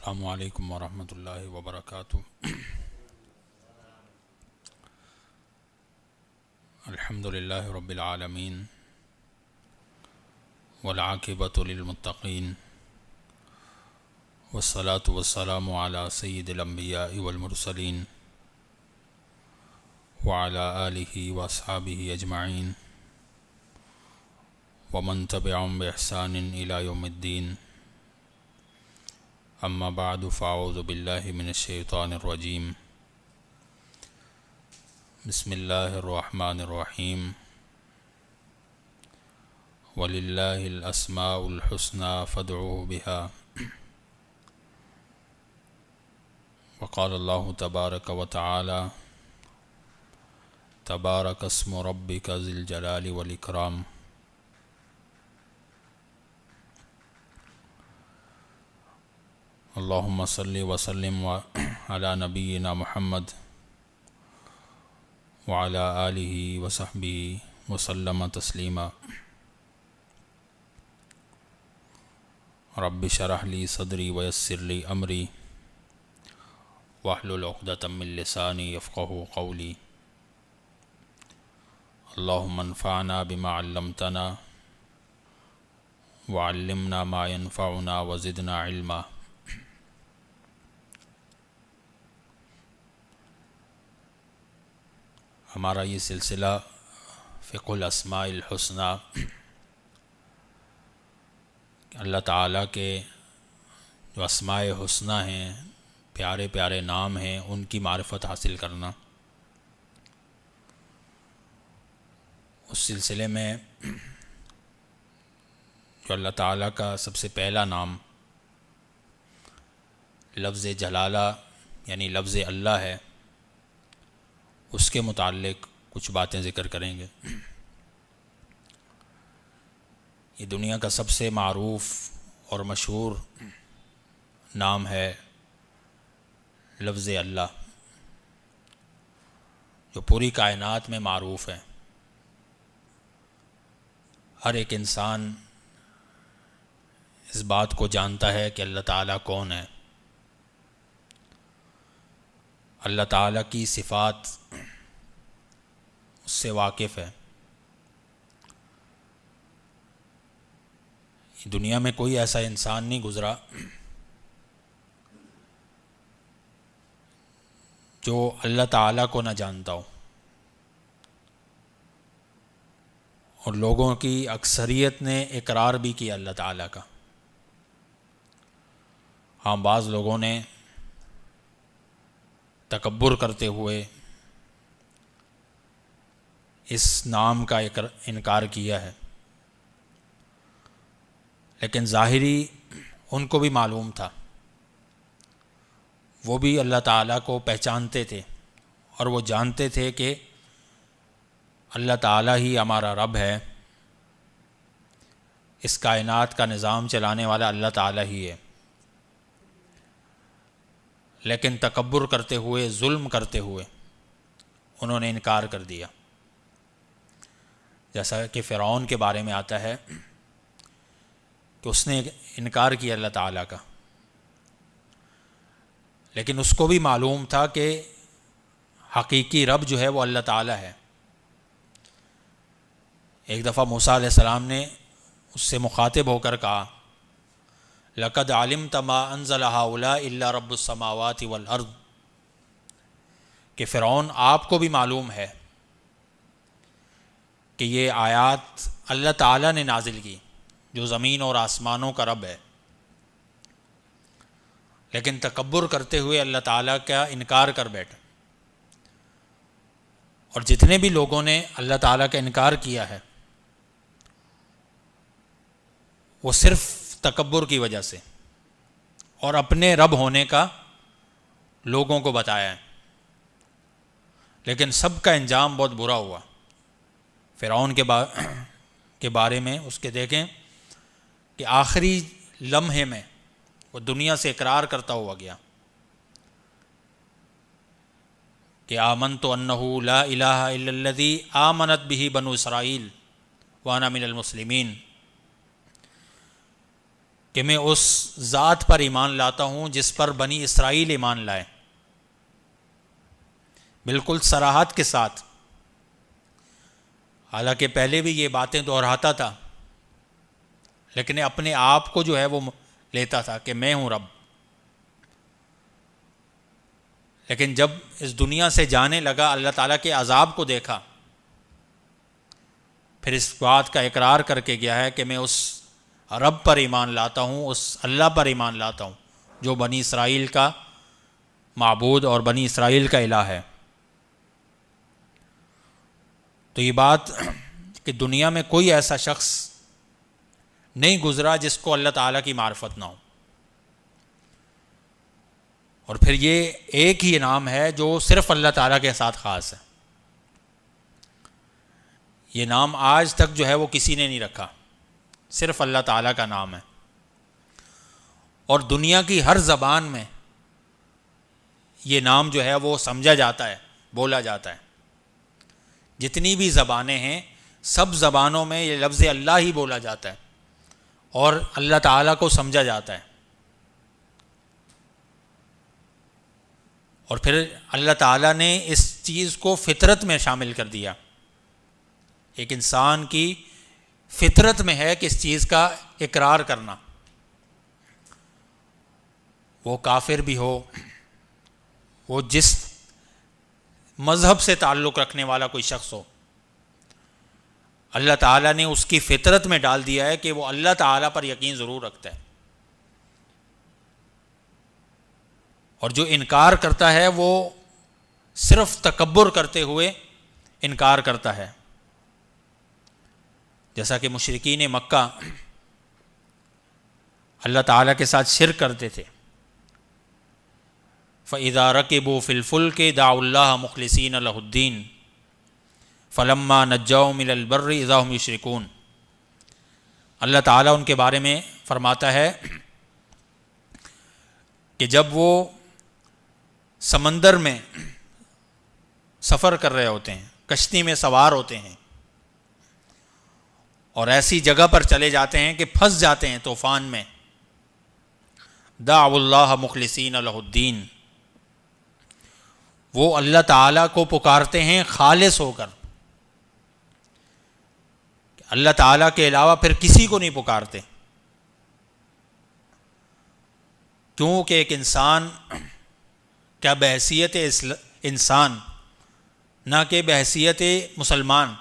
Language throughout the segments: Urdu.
السلام علیکم ورحمۃ اللہ وبرکاتہ۔ الحمد للہ رب العالمین والعاقبۃ للمتقین والصلاة والسلام علی سید الانبیاء والمرسلین وعلی آلہ واصحابہ اجمعین ومن تبعهم بإحسان الی یوم الدین، اما بعد فاعوذ باللہ من الشیطان الرجیم، بسم اللہ الرحمن الرحیم، وَلِلَّهِ الْأَسْمَاءُ الْحُسْنَى فَادْعُوهُ بِهَا، وقال اللہ تبارک وتعالی تبارک اسم ربک ذی الجلال والإکرام۔ اللہم صلی وسلم علی نبینا محمد وعلی آلہ وصحبہ وسلم تسلیما۔ رب اشرح لی صدری ویسر لی امری واحلل عقدۃ من لسانی یفقہوا قولی۔ اللہم انفعنا بما علمتنا وعلمنا ما ينفعنا وزدنا علما۔ ہمارا یہ سلسلہ فقہ الاسماء الحسنی، اللہ تعالیٰ کے جو اسماء حسنی ہیں، پیارے پیارے نام ہیں، ان کی معرفت حاصل کرنا۔ اس سلسلے میں جو اللہ تعالیٰ کا سب سے پہلا نام لفظ جلالہ یعنی لفظ اللہ ہے، اس کے متعلق کچھ باتیں ذکر کریں گے۔ یہ دنیا کا سب سے معروف اور مشہور نام ہے لفظ اللہ، جو پوری کائنات میں معروف ہے۔ ہر ایک انسان اس بات کو جانتا ہے کہ اللہ تعالیٰ کون ہے، اللہ تعالیٰ کی صفات اس سے واقف ہے۔ دنیا میں کوئی ایسا انسان نہیں گزرا جو اللہ تعالیٰ کو نہ جانتا ہو، اور لوگوں کی اکثریت نے اقرار بھی کیا اللہ تعالیٰ کا۔ ہاں، بعض لوگوں نے تکبر کرتے ہوئے اس نام کا انکار کیا ہے، لیکن ظاہری ان کو بھی معلوم تھا، وہ بھی اللہ تعالیٰ کو پہچانتے تھے، اور وہ جانتے تھے کہ اللہ تعالیٰ ہی ہمارا رب ہے، اس کائنات کا نظام چلانے والا اللہ تعالیٰ ہی ہے، لیکن تکبر کرتے ہوئے، ظلم کرتے ہوئے انہوں نے انکار کر دیا۔ جیسا کہ فرعون کے بارے میں آتا ہے کہ اس نے انکار کیا اللہ تعالیٰ کا، لیکن اس کو بھی معلوم تھا کہ حقیقی رب جو ہے وہ اللہ تعالیٰ ہے۔ ایک دفعہ موسیٰ علیہ السلام نے اس سے مخاطب ہو کر کہا، لَقَدْ عَلِمْتَ مَا أَنزَلَ هَؤُلَاءِ إِلَّا رَبُّ السَّمَاوَاتِ وَالْأَرْضِ، کہ فرعون آپ کو بھی معلوم ہے کہ یہ آیات اللہ تعالیٰ نے نازل کی، جو زمین اور آسمانوں کا رب ہے، لیکن تکبر کرتے ہوئے اللہ تعالیٰ کا انکار کر بیٹھے۔ اور جتنے بھی لوگوں نے اللہ تعالیٰ کا انکار کیا ہے، وہ صرف تکبر کی وجہ سے اور اپنے رب ہونے کا لوگوں کو بتایا ہے، لیکن سب کا انجام بہت برا ہوا۔ فرعون کے بارے میں اس کے دیکھیں کہ آخری لمحے میں وہ دنیا سے اقرار کرتا ہوا گیا کہ آمنت انہ لا الہ الا الذی آمنت بہ بنو اسرائیل وانا من المسلمین، کہ میں اس ذات پر ایمان لاتا ہوں جس پر بنی اسرائیل ایمان لائے، بالکل صراحت کے ساتھ۔ حالانکہ پہلے بھی یہ باتیں دہراتا تھا، لیکن اپنے آپ کو جو ہے وہ لیتا تھا کہ میں ہوں رب۔ لیکن جب اس دنیا سے جانے لگا، اللہ تعالیٰ کے عذاب کو دیکھا، پھر اس بات کا اقرار کر کے گیا ہے کہ میں اس رب پر ایمان لاتا ہوں، اس اللہ پر ایمان لاتا ہوں جو بنی اسرائیل کا معبود اور بنی اسرائیل کا الہ ہے۔ تو یہ بات کہ دنیا میں کوئی ایسا شخص نہیں گزرا جس کو اللہ تعالیٰ کی معرفت نہ ہو، اور پھر یہ ایک ہی نام ہے جو صرف اللہ تعالیٰ کے ساتھ خاص ہے۔ یہ نام آج تک جو ہے وہ کسی نے نہیں رکھا، صرف اللہ تعالیٰ کا نام ہے، اور دنیا کی ہر زبان میں یہ نام جو ہے وہ سمجھا جاتا ہے، بولا جاتا ہے۔ جتنی بھی زبانیں ہیں سب زبانوں میں یہ لفظ اللہ ہی بولا جاتا ہے اور اللہ تعالیٰ کو سمجھا جاتا ہے۔ اور پھر اللہ تعالیٰ نے اس چیز کو فطرت میں شامل کر دیا۔ ایک انسان کی فطرت میں ہے کہ اس چیز کا اقرار کرنا، وہ کافر بھی ہو، وہ جس مذہب سے تعلق رکھنے والا کوئی شخص ہو، اللہ تعالیٰ نے اس کی فطرت میں ڈال دیا ہے کہ وہ اللہ تعالیٰ پر یقین ضرور رکھتا ہے، اور جو انکار کرتا ہے وہ صرف تکبر کرتے ہوئے انکار کرتا ہے۔ جیسا کہ مشرکین مکہ اللہ تعالیٰ کے ساتھ شرک کرتے تھے، فَإِذَا رَكِبُوا فِي الْفُلْكِ دَعُوا اللَّهَ مُخْلِصِينَ لَهُ الدِّينَ فَلَمَّا نَجَّاهُمْ إِلَى الْبَرِّ إِذَا هُمْ يُشْرِكُونَ۔ اللہ تعالیٰ ان کے بارے میں فرماتا ہے کہ جب وہ سمندر میں سفر کر رہے ہوتے ہیں، کشتی میں سوار ہوتے ہیں، اور ایسی جگہ پر چلے جاتے ہیں کہ پھنس جاتے ہیں طوفان میں، دعوا اللہ مخلصین لہ الدین، وہ اللہ تعالیٰ کو پکارتے ہیں خالص ہو کر، اللہ تعالیٰ کے علاوہ پھر کسی کو نہیں پکارتے، کیونکہ ایک انسان کیا بحیثیت انسان، نہ کہ بحیثیت مسلمان،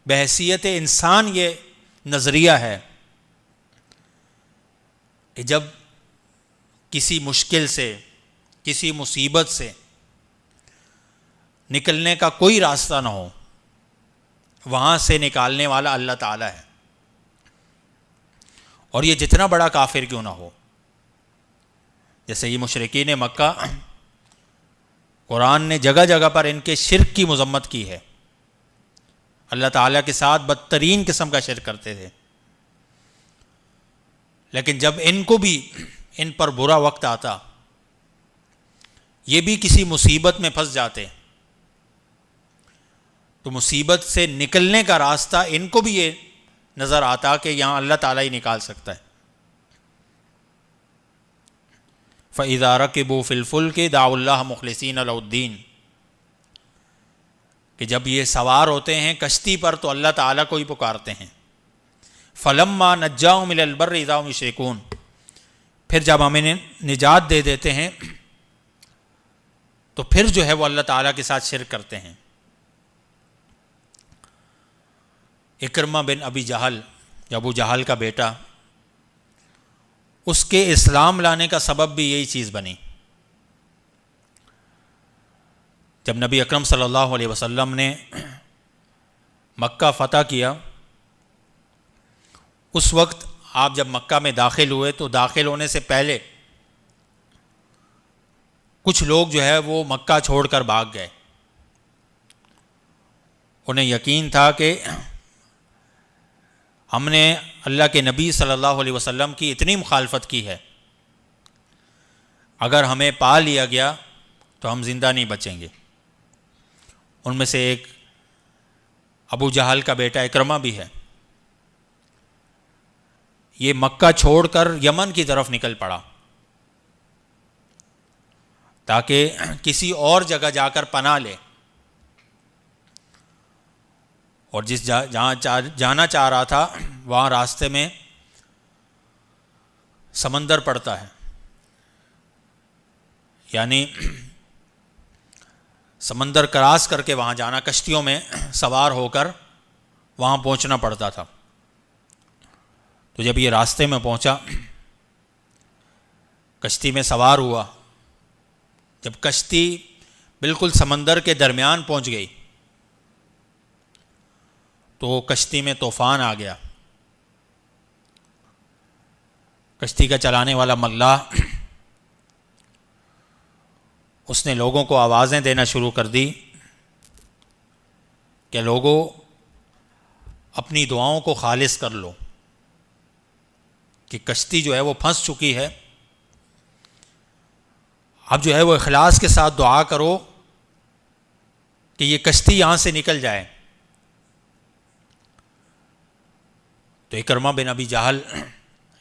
بحیثیت انسان یہ نظریہ ہے کہ جب کسی مشکل سے، کسی مصیبت سے نکلنے کا کوئی راستہ نہ ہو، وہاں سے نکالنے والا اللہ تعالیٰ ہے، اور یہ جتنا بڑا کافر کیوں نہ ہو۔ جیسے یہ مشرکین مکہ، قرآن نے جگہ جگہ پر ان کے شرک کی مذمت کی ہے، اللہ تعالیٰ کے ساتھ بدترین قسم کا شرک کرتے تھے، لیکن جب ان کو بھی ان پر برا وقت آتا، یہ بھی کسی مصیبت میں پھنس جاتے، تو مصیبت سے نکلنے کا راستہ ان کو بھی یہ نظر آتا کہ یہاں اللہ تعالیٰ ہی نکال سکتا ہے۔ فَإِذَا رَكِبُوا فِي الْفُلْكِ دَعُوا اللَّهَ مُخْلِصِينَ لَهُ الدِّينَ، کہ جب یہ سوار ہوتے ہیں کشتی پر تو اللہ تعالیٰ کو ہی پکارتے ہیں۔ فَلَمَّا نَجَّاهُمْ إِلَى الْبَرِّ إِذَا هُمْ يُشْرِكُونَ، پھر جب ہمیں نجات دے دیتے ہیں تو پھر جو ہے وہ اللہ تعالیٰ کے ساتھ شرک کرتے ہیں۔ اکرمہ بن ابی جہل، ابو جہل کا بیٹا، اس کے اسلام لانے کا سبب بھی یہی چیز بنی۔ جب نبی اکرم صلی اللہ علیہ وسلم نے مکہ فتح کیا، اس وقت آپ جب مکہ میں داخل ہوئے تو داخل ہونے سے پہلے کچھ لوگ جو ہے وہ مکہ چھوڑ کر بھاگ گئے۔ انہیں یقین تھا کہ ہم نے اللہ کے نبی صلی اللہ علیہ وسلم کی اتنی مخالفت کی ہے، اگر ہمیں پا لیا گیا تو ہم زندہ نہیں بچیں گے۔ ان میں سے ایک ابو جہل کا بیٹا اکرمہ بھی ہے۔ یہ مکہ چھوڑ کر یمن کی طرف نکل پڑا تاکہ کسی اور جگہ جا کر پناہ لے، اور جہاں جانا چاہ رہا تھا وہاں راستے میں سمندر پڑتا ہے، یعنی سمندر کراس کر کے وہاں جانا، کشتیوں میں سوار ہو کر وہاں پہنچنا پڑتا تھا۔ تو جب یہ راستے میں پہنچا، کشتی میں سوار ہوا، جب کشتی بالکل سمندر کے درمیان پہنچ گئی تو کشتی میں طوفان آ گیا۔ کشتی کا چلانے والا ملاح اس نے لوگوں کو آوازیں دینا شروع کر دی کہ لوگوں اپنی دعاؤں کو خالص کر لو، کہ کشتی جو ہے وہ پھنس چکی ہے، اب جو ہے وہ اخلاص کے ساتھ دعا کرو کہ یہ کشتی یہاں سے نکل جائے۔ تو اکرمہ بن ابی جہل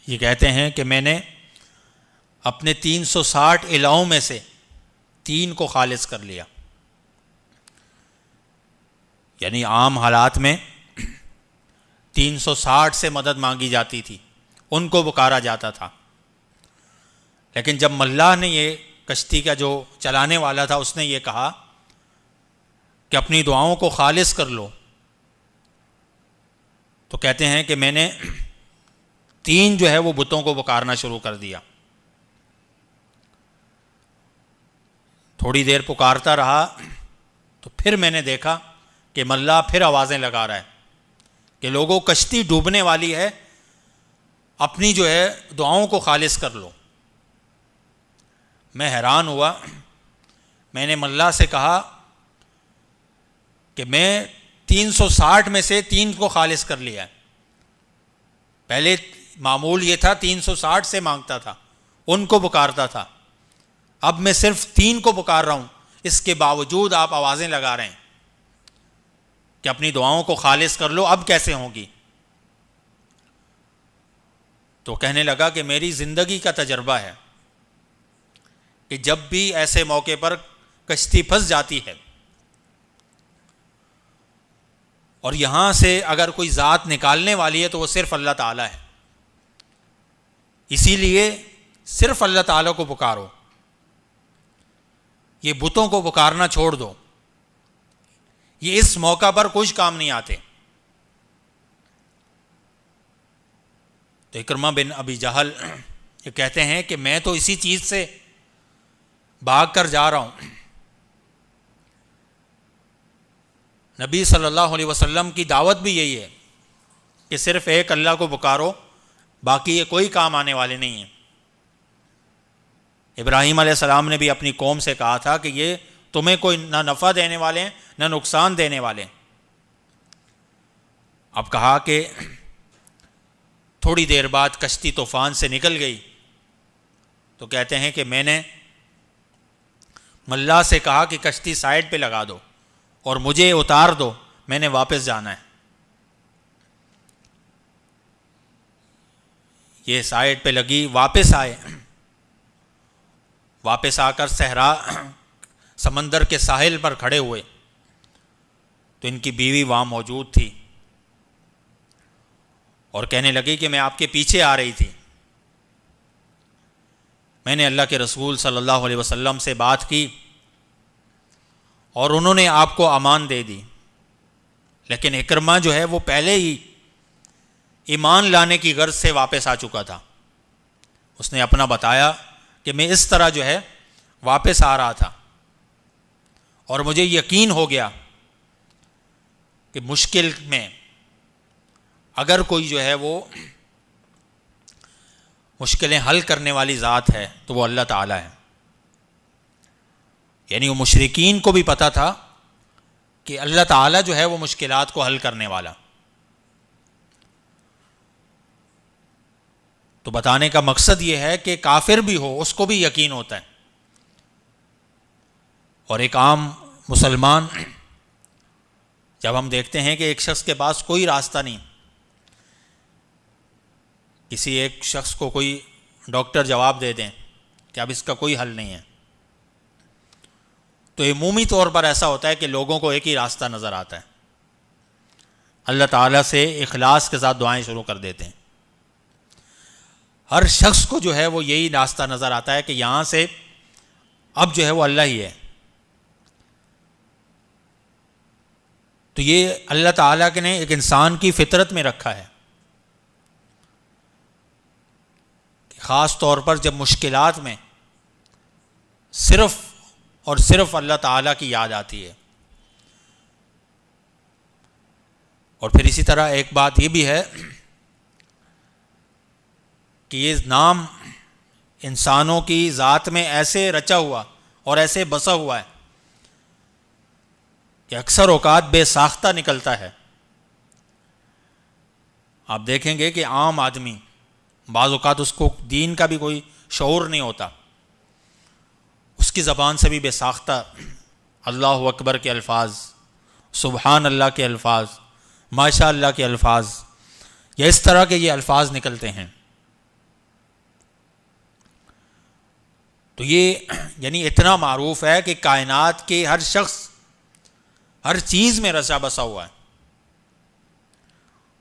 یہ کہتے ہیں کہ میں نے اپنے 360 الہوں میں سے 3 کو خالص کر لیا، یعنی عام حالات میں 360 سے مدد مانگی جاتی تھی، ان کو پکارا جاتا تھا، لیکن جب ملاح نے یہ کشتی کا جو چلانے والا تھا اس نے یہ کہا کہ اپنی دعاؤں کو خالص کر لو، تو کہتے ہیں کہ میں نے 3 جو ہے وہ بتوں کو پکارنا شروع کر دیا۔ تھوڑی دیر پکارتا رہا تو پھر میں نے دیکھا کہ ملاح پھر آوازیں لگا رہا ہے کہ لوگوں کشتی ڈوبنے والی ہے، اپنی جو ہے دعاؤں کو خالص کر لو۔ میں حیران ہوا، میں نے ملاح سے کہا کہ میں 360 میں سے 3 کو خالص کر لیا ہے، پہلے معمول یہ تھا 360 سے مانگتا تھا، ان کو پکارتا تھا، اب میں صرف 3 کو پکار رہا ہوں، اس کے باوجود آپ آوازیں لگا رہے ہیں کہ اپنی دعاؤں کو خالص کر لو، اب کیسے ہوگی؟ تو کہنے لگا کہ میری زندگی کا تجربہ ہے کہ جب بھی ایسے موقع پر کشتی پھنس جاتی ہے اور یہاں سے اگر کوئی ذات نکالنے والی ہے تو وہ صرف اللہ تعالیٰ ہے، اسی لیے صرف اللہ تعالیٰ کو پکارو، یہ بتوں کو پکارنا چھوڑ دو، یہ اس موقع پر کچھ کام نہیں آتے۔ تو اکرمہ بن ابی جہل یہ کہتے ہیں کہ میں تو اسی چیز سے بھاگ کر جا رہا ہوں، نبی صلی اللہ علیہ وسلم کی دعوت بھی یہی ہے کہ صرف ایک اللہ کو پکارو، باقی یہ کوئی کام آنے والے نہیں ہیں۔ ابراہیم علیہ السلام نے بھی اپنی قوم سے کہا تھا کہ یہ تمہیں کوئی نہ نفع دینے والے ہیں نہ نقصان دینے والے ہیں۔ اب کہا کہ تھوڑی دیر بعد کشتی طوفان سے نکل گئی، تو کہتے ہیں کہ میں نے ملاح سے کہا کہ کشتی سائڈ پہ لگا دو اور مجھے اتار دو، میں نے واپس جانا ہے۔ یہ سائڈ پہ لگی، واپس آئے، واپس آ کر صحرا سمندر کے ساحل پر کھڑے ہوئے تو ان کی بیوی وہاں موجود تھی اور کہنے لگی کہ میں آپ کے پیچھے آ رہی تھی، میں نے اللہ کے رسول صلی اللہ علیہ وسلم سے بات کی اور انہوں نے آپ کو امان دے دی، لیکن اکرمہ جو ہے وہ پہلے ہی ایمان لانے کی غرض سے واپس آ چکا تھا۔ اس نے اپنا بتایا کہ میں اس طرح جو ہے واپس آ رہا تھا اور مجھے یقین ہو گیا کہ مشکل میں اگر کوئی جو ہے وہ مشکلیں حل کرنے والی ذات ہے تو وہ اللہ تعالیٰ ہے۔ یعنی وہ مشرکین کو بھی پتہ تھا کہ اللہ تعالیٰ جو ہے وہ مشکلات کو حل کرنے والا۔ تو بتانے کا مقصد یہ ہے کہ کافر بھی ہو اس کو بھی یقین ہوتا ہے، اور ایک عام مسلمان جب ہم دیکھتے ہیں کہ ایک شخص کے پاس کوئی راستہ نہیں، کسی ایک شخص کو کوئی ڈاکٹر جواب دے دیں کہ اب اس کا کوئی حل نہیں ہے، تو عمومی طور پر ایسا ہوتا ہے کہ لوگوں کو ایک ہی راستہ نظر آتا ہے، اللہ تعالیٰ سے اخلاص کے ساتھ دعائیں شروع کر دیتے ہیں۔ ہر شخص کو جو ہے وہ یہی راستہ نظر آتا ہے کہ یہاں سے اب جو ہے وہ اللہ ہی ہے۔ تو یہ اللہ تعالیٰ کے نے ایک انسان کی فطرت میں رکھا ہے کہ خاص طور پر جب مشکلات میں صرف اور صرف اللہ تعالیٰ کی یاد آتی ہے۔ اور پھر اسی طرح ایک بات یہ بھی ہے کہ یہ نام انسانوں کی ذات میں ایسے رچا ہوا اور ایسے بسا ہوا ہے کہ اکثر اوقات بے ساختہ نکلتا ہے۔ آپ دیکھیں گے کہ عام آدمی بعض اوقات اس کو دین کا بھی کوئی شعور نہیں ہوتا، اس کی زبان سے بھی بے ساختہ اللہ اکبر کے الفاظ، سبحان اللہ کے الفاظ، ماشاء اللہ کے الفاظ، یا اس طرح کے یہ الفاظ نکلتے ہیں۔ تو یہ یعنی اتنا معروف ہے کہ کائنات کے ہر شخص ہر چیز میں رچا بسا ہوا ہے،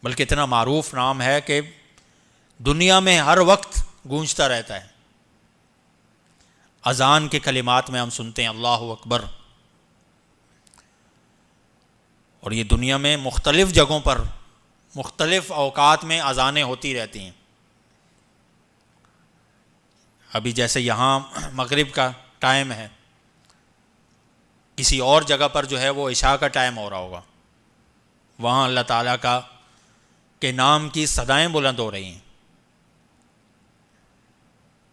بلکہ اتنا معروف نام ہے کہ دنیا میں ہر وقت گونجتا رہتا ہے۔ اذان کے کلمات میں ہم سنتے ہیں اللہ اکبر، اور یہ دنیا میں مختلف جگہوں پر مختلف اوقات میں اذانیں ہوتی رہتی ہیں۔ ابھی جیسے یہاں مغرب کا ٹائم ہے، کسی اور جگہ پر جو ہے وہ عشاء کا ٹائم ہو رہا ہوگا، وہاں اللہ تعالیٰ کا کے نام کی صدائیں بلند ہو رہی ہیں۔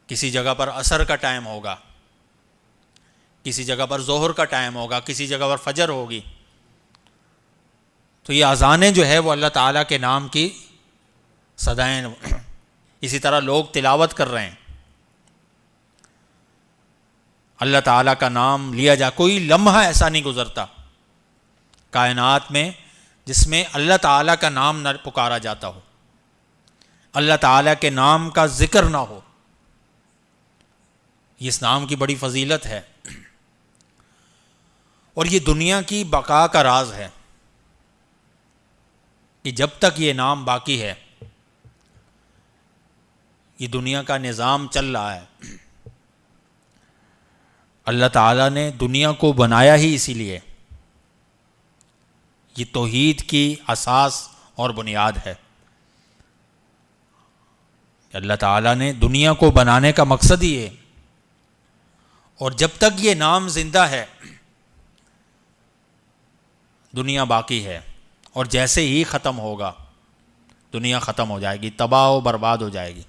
کسی جگہ پر عصر کا ٹائم ہوگا، کسی جگہ پر ظہر کا ٹائم ہوگا، کسی جگہ پر فجر ہوگی۔ تو یہ اذانیں جو ہے وہ اللہ تعالیٰ کے نام کی صدائیں، اسی طرح لوگ تلاوت کر رہے ہیں، اللہ تعالیٰ کا نام لیا جا، کوئی لمحہ ایسا نہیں گزرتا کائنات میں جس میں اللہ تعالیٰ کا نام نہ پکارا جاتا ہو، اللہ تعالیٰ کے نام کا ذکر نہ ہو۔ یہ اس نام کی بڑی فضیلت ہے، اور یہ دنیا کی بقا کا راز ہے کہ جب تک یہ نام باقی ہے یہ دنیا کا نظام چل رہا ہے۔ اللہ تعالیٰ نے دنیا کو بنایا ہی اسی لیے، یہ توحید کی اساس اور بنیاد ہے۔ اللہ تعالیٰ نے دنیا کو بنانے کا مقصد ہی ہے، اور جب تک یہ نام زندہ ہے دنیا باقی ہے، اور جیسے ہی ختم ہوگا دنیا ختم ہو جائے گی، تباہ و برباد ہو جائے گی۔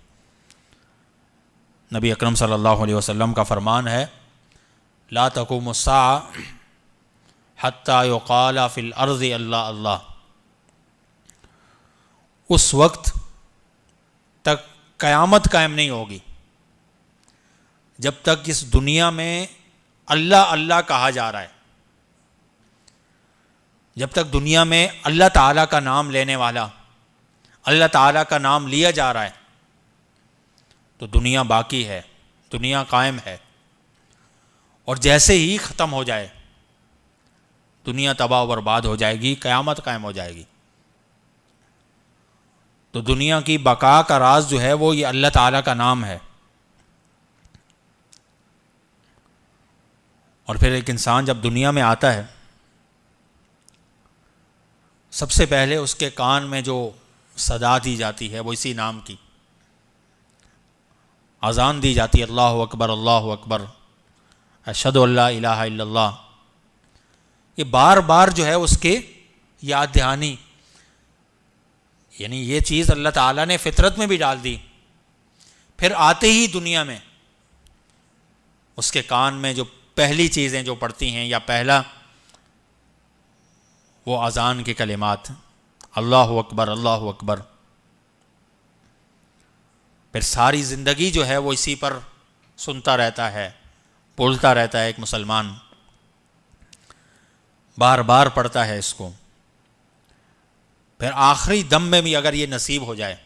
نبی اکرم صلی اللہ علیہ وسلم کا فرمان ہے لا تقوم الساعة حتى يقال في الارض اللہ اللہ، اس وقت تک قیامت قائم نہیں ہوگی جب تک اس دنیا میں اللہ اللہ کہا جا رہا ہے، جب تک دنیا میں اللہ تعالیٰ کا نام لینے والا، اللہ تعالیٰ کا نام لیا جا رہا ہے، تو دنیا باقی ہے، دنیا قائم ہے۔ اور جیسے ہی ختم ہو جائے دنیا تباہ و برباد ہو جائے گی، قیامت قائم ہو جائے گی۔ تو دنیا کی بقا کا راز جو ہے وہ یہ اللہ تعالیٰ کا نام ہے۔ اور پھر ایک انسان جب دنیا میں آتا ہے سب سے پہلے اس کے کان میں جو صدا دی جاتی ہے وہ اسی نام کی اذان دی جاتی ہے، اللہ اکبر اللہ اکبر اشہد ان لا الہ الا اللہ۔ یہ بار بار جو ہے اس کے یاد دہانی، یعنی یہ چیز اللہ تعالیٰ نے فطرت میں بھی ڈال دی، پھر آتے ہی دنیا میں اس کے کان میں جو پہلی چیزیں جو پڑتی ہیں یا پہلا وہ اذان کے کلمات، اللہ اکبر اللہ اکبر۔ پھر ساری زندگی جو ہے وہ اسی پر سنتا رہتا ہے، بولتا رہتا ہے۔ ایک مسلمان بار بار پڑھتا ہے اس کو، پھر آخری دم میں بھی اگر یہ نصیب ہو جائے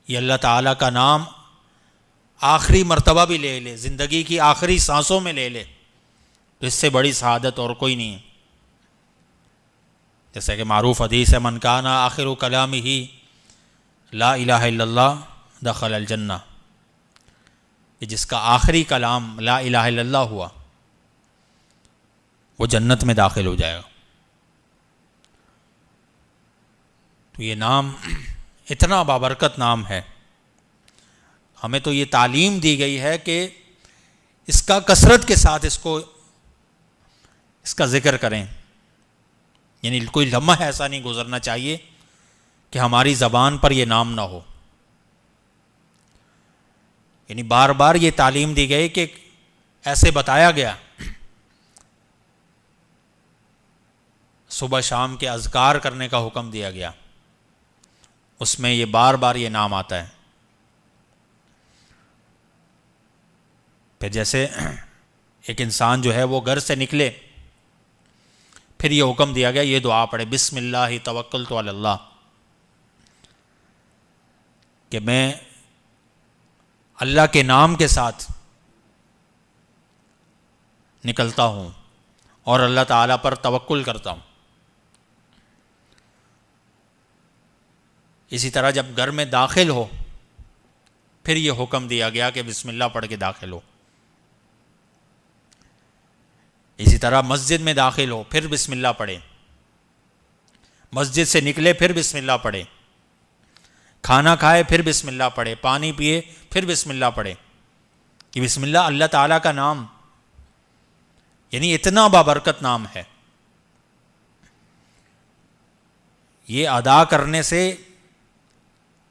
یہ اللہ تعالیٰ کا نام آخری مرتبہ بھی لے لے، زندگی کی آخری سانسوں میں لے لے، تو اس سے بڑی سعادت اور کوئی نہیں ہے۔ جیسے کہ معروف حدیث ہے، من کان آخر کلامہ لا الہ الا اللہ دخل الجنہ، کہ جس کا آخری کلام لا الہ الا اللہ ہوا وہ جنت میں داخل ہو جائے گا۔ تو یہ نام اتنا بابرکت نام ہے، ہمیں تو یہ تعلیم دی گئی ہے کہ اس کا کثرت کے ساتھ اس کا ذکر کریں، یعنی کوئی لمحہ ایسا نہیں گزرنا چاہیے کہ ہماری زبان پر یہ نام نہ ہو۔ یعنی بار بار یہ تعلیم دی گئی کہ ایسے بتایا گیا، صبح شام کے اذکار کرنے کا حکم دیا گیا، اس میں یہ بار بار یہ نام آتا ہے۔ پھر جیسے ایک انسان جو ہے وہ گھر سے نکلے، پھر یہ حکم دیا گیا یہ دعا پڑھے، بسم اللہ توکلت علی اللہ، کہ میں اللہ کے نام کے ساتھ نکلتا ہوں اور اللہ تعالیٰ پر توکل کرتا ہوں۔ اسی طرح جب گھر میں داخل ہو پھر یہ حکم دیا گیا کہ بسم اللہ پڑھ کے داخل ہو۔ اسی طرح مسجد میں داخل ہو پھر بسم اللہ پڑھے، مسجد سے نکلے پھر بسم اللہ پڑھے، کھانا کھائے پھر بسم اللہ پڑھے، پانی پیے پھر بسم اللہ پڑھے۔ کہ بسم اللہ اللہ تعالیٰ کا نام یعنی اتنا بابرکت نام ہے، یہ ادا کرنے سے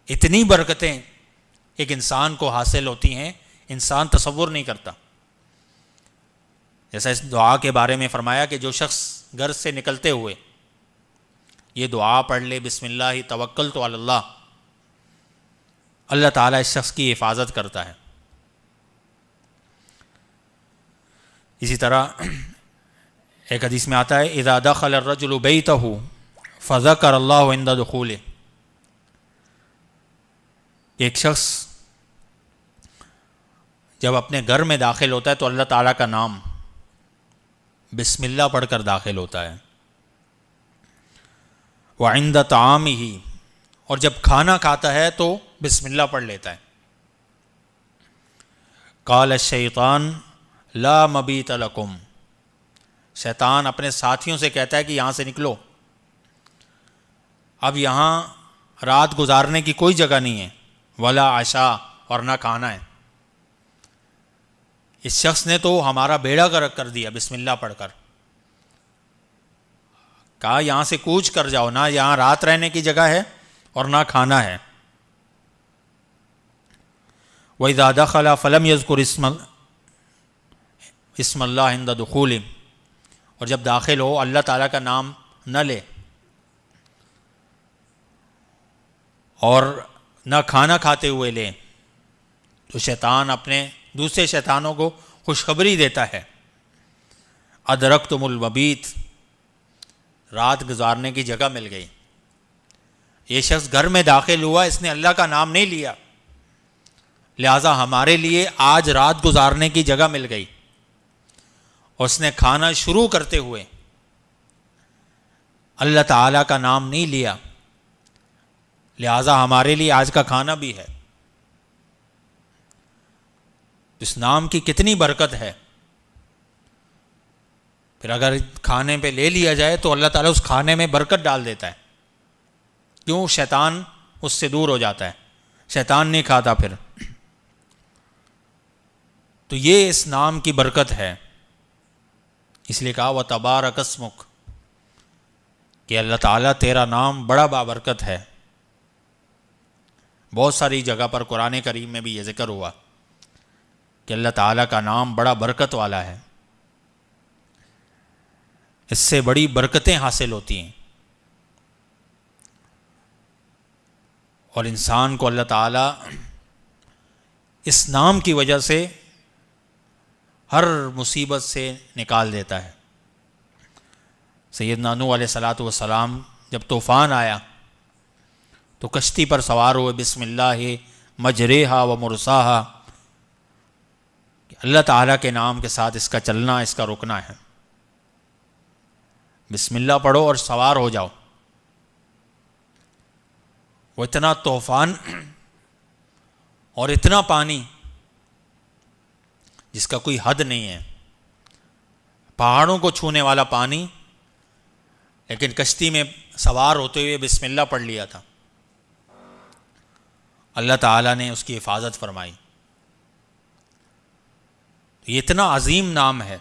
اتنی برکتیں ایک انسان کو حاصل ہوتی ہیں، انسان تصور نہیں کرتا۔ جیسا اس دعا کے بارے میں فرمایا کہ جو شخص گھر سے نکلتے ہوئے یہ دعا پڑھ لے، بسم اللہ توکلت علی اللہ، اللہ تعالیٰ اس شخص کی حفاظت کرتا ہے۔ اسی طرح ایک حدیث میں آتا ہے اذا دخل الرجل بیتہ فذکر اللہ عند دخولہ، ایک شخص جب اپنے گھر میں داخل ہوتا ہے تو اللہ تعالیٰ کا نام بسم اللہ پڑھ کر داخل ہوتا ہے۔ وعند طعامہ، اور جب کھانا کھاتا ہے تو بسم اللہ پڑھ لیتا ہے۔ قال الشیطان لا مبیت لکم، شیطان اپنے ساتھیوں سے کہتا ہے کہ یہاں سے نکلو، اب یہاں رات گزارنے کی کوئی جگہ نہیں ہے، ولا عشاء، اور نہ کھانا ہے۔ اس شخص نے تو ہمارا بیڑا غرق کر دیا بسم اللہ پڑھ کر، کہا یہاں سے کوچ کر جاؤ، نہ یہاں رات رہنے کی جگہ ہے اور نہ کھانا ہے۔ وَإِذَا دَخَلَ فَلَمْ يَذْكُرْ اسم اللہ عند دخول، اور جب داخل ہو اللہ تعالیٰ کا نام نہ لے اور نہ کھانا کھاتے ہوئے لے، تو شیطان اپنے دوسرے شیطانوں کو خوشخبری دیتا ہے، ادرکتم المبیت، رات گزارنے کی جگہ مل گئی۔ یہ شخص گھر میں داخل ہوا، اس نے اللہ کا نام نہیں لیا، لہذا ہمارے لیے آج رات گزارنے کی جگہ مل گئی، اور اس نے کھانا شروع کرتے ہوئے اللہ تعالیٰ کا نام نہیں لیا، لہذا ہمارے لیے آج کا کھانا بھی ہے۔ اس نام کی کتنی برکت ہے۔ پھر اگر کھانے پہ لے لیا جائے تو اللہ تعالیٰ اس کھانے میں برکت ڈال دیتا ہے، کیوں؟ شیطان اس سے دور ہو جاتا ہے، شیطان نہیں کھاتا پھر۔ تو یہ اس نام کی برکت ہے، اس لیے کہا وَتَبَارَكَ اسْمُكَ، کہ اللہ تعالیٰ تیرا نام بڑا بابرکت ہے۔ بہت ساری جگہ پر قرآن کریم میں بھی یہ ذکر ہوا کہ اللہ تعالیٰ کا نام بڑا برکت والا ہے، اس سے بڑی برکتیں حاصل ہوتی ہیں، اور انسان کو اللہ تعالیٰ اس نام کی وجہ سے ہر مصیبت سے نکال دیتا ہے۔ سیدنا نوح علیہ الصلوۃ والسلام جب طوفان آیا تو کشتی پر سوار ہوئے بسم اللہ مجریہا و مرساہا، کہ اللہ تعالیٰ کے نام کے ساتھ اس کا چلنا، اس کا رکنا ہے، بسم اللہ پڑھو اور سوار ہو جاؤ۔ وہ اتنا طوفان اور اتنا پانی جس کا کوئی حد نہیں ہے، پہاڑوں کو چھونے والا پانی، لیکن کشتی میں سوار ہوتے ہوئے بسم اللہ پڑھ لیا تھا، اللہ تعالیٰ نے اس کی حفاظت فرمائی۔ یہ اتنا عظیم نام ہے۔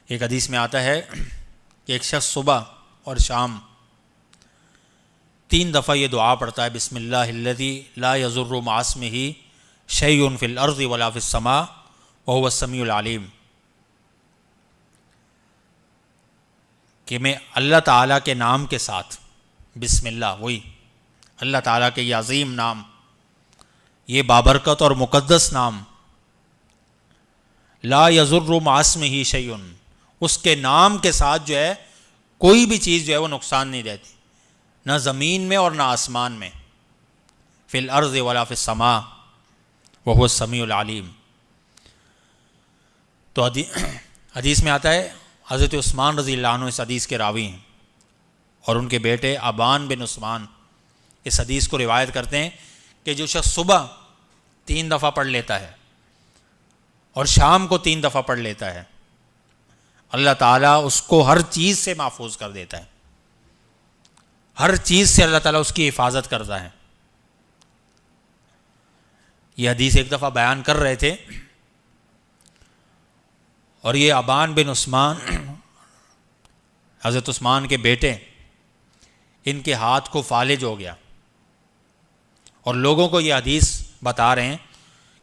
ایک حدیث میں آتا ہے کہ ایک شخص صبح اور شام 3 دفعہ یہ دعا پڑھتا ہے، بسم اللہ الذی لا یضر مع اسمہ شیء فی الارض ولا فی السماء وہو السمیع العلیم، کہ میں اللہ تعالیٰ کے نام کے ساتھ، بسم اللہ، وہی اللہ تعالیٰ کے یہ عظیم نام، یہ بابرکت اور مقدس نام، لا یضر مع اسمہ شیء، اس کے نام کے ساتھ جو ہے کوئی بھی چیز جو ہے وہ نقصان نہیں دیتی، نہ زمین میں اور نہ آسمان میں، فی الارض ولا فی السماء وہو السمیع العلیم۔ تو حدیث میں آتا ہے حضرت عثمان رضی اللہ عنہ اس حدیث کے راوی ہیں، اور ان کے بیٹے ابان بن عثمان اس حدیث کو روایت کرتے ہیں کہ جو شخص صبح 3 دفعہ پڑھ لیتا ہے اور شام کو 3 دفعہ پڑھ لیتا ہے، اللہ تعالیٰ اس کو ہر چیز سے محفوظ کر دیتا ہے، ہر چیز سے اللہ تعالیٰ اس کی حفاظت کرتا ہے۔ یہ حدیث ایک دفعہ بیان کر رہے تھے، اور یہ ابان بن عثمان، حضرت عثمان کے بیٹے، ان کے ہاتھ کو فالج ہو گیا، اور لوگوں کو یہ حدیث بتا رہے ہیں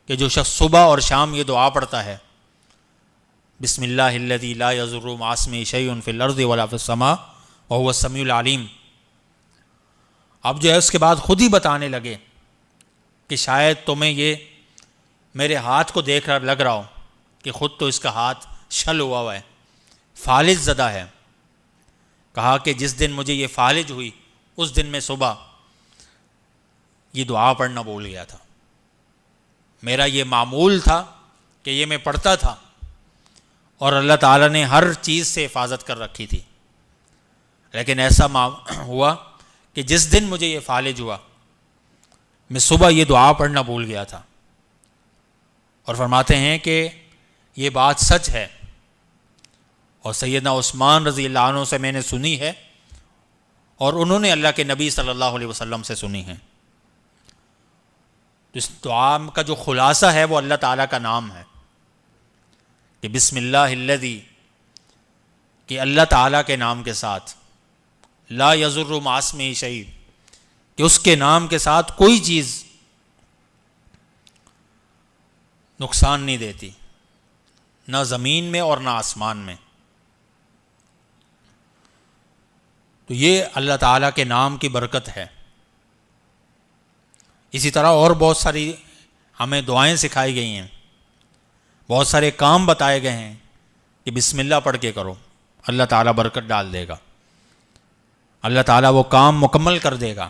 کہ جو شخص صبح اور شام یہ دعا پڑھتا ہے، بسم اللہ الذی لا یضر مع اسمہ شیء فی الارض ولا فی السماء وہو السمیع العلیم، اب جو ہے اس کے بعد خود ہی بتانے لگے کہ شاید تمہیں یہ میرے ہاتھ کو دیکھ کر لگ رہا ہو کہ خود تو اس کا ہاتھ شل ہوا ہے، فالج زدہ ہے۔ کہا کہ جس دن مجھے یہ فالج ہوئی اس دن میں صبح یہ دعا پڑھنا بھول گیا تھا، میرا یہ معمول تھا کہ یہ میں پڑھتا تھا، اور اللہ تعالیٰ نے ہر چیز سے حفاظت کر رکھی تھی، لیکن ایسا ہوا کہ جس دن مجھے یہ فالج ہوا میں صبح یہ دعا پڑھنا بھول گیا تھا۔ اور فرماتے ہیں کہ یہ بات سچ ہے، اور سیدنا عثمان رضی اللہ عنہ سے میں نے سنی ہے، اور انہوں نے اللہ کے نبی صلی اللہ علیہ وسلم سے سنی ہے۔ اس دعا کا جو خلاصہ ہے وہ اللہ تعالیٰ کا نام ہے، کہ بسم اللہ الذی، کہ اللہ تعالیٰ کے نام کے ساتھ، لا یضر مع اسمہ شیء، کہ اس کے نام کے ساتھ کوئی چیز نقصان نہیں دیتی، نہ زمین میں اور نہ آسمان میں۔ تو یہ اللہ تعالیٰ کے نام کی برکت ہے۔ اسی طرح اور بہت ساری ہمیں دعائیں سکھائی گئی ہیں، بہت سارے کام بتائے گئے ہیں کہ بسم اللہ پڑھ کے کرو، اللہ تعالیٰ برکت ڈال دے گا، اللہ تعالیٰ وہ کام مکمل کر دے گا۔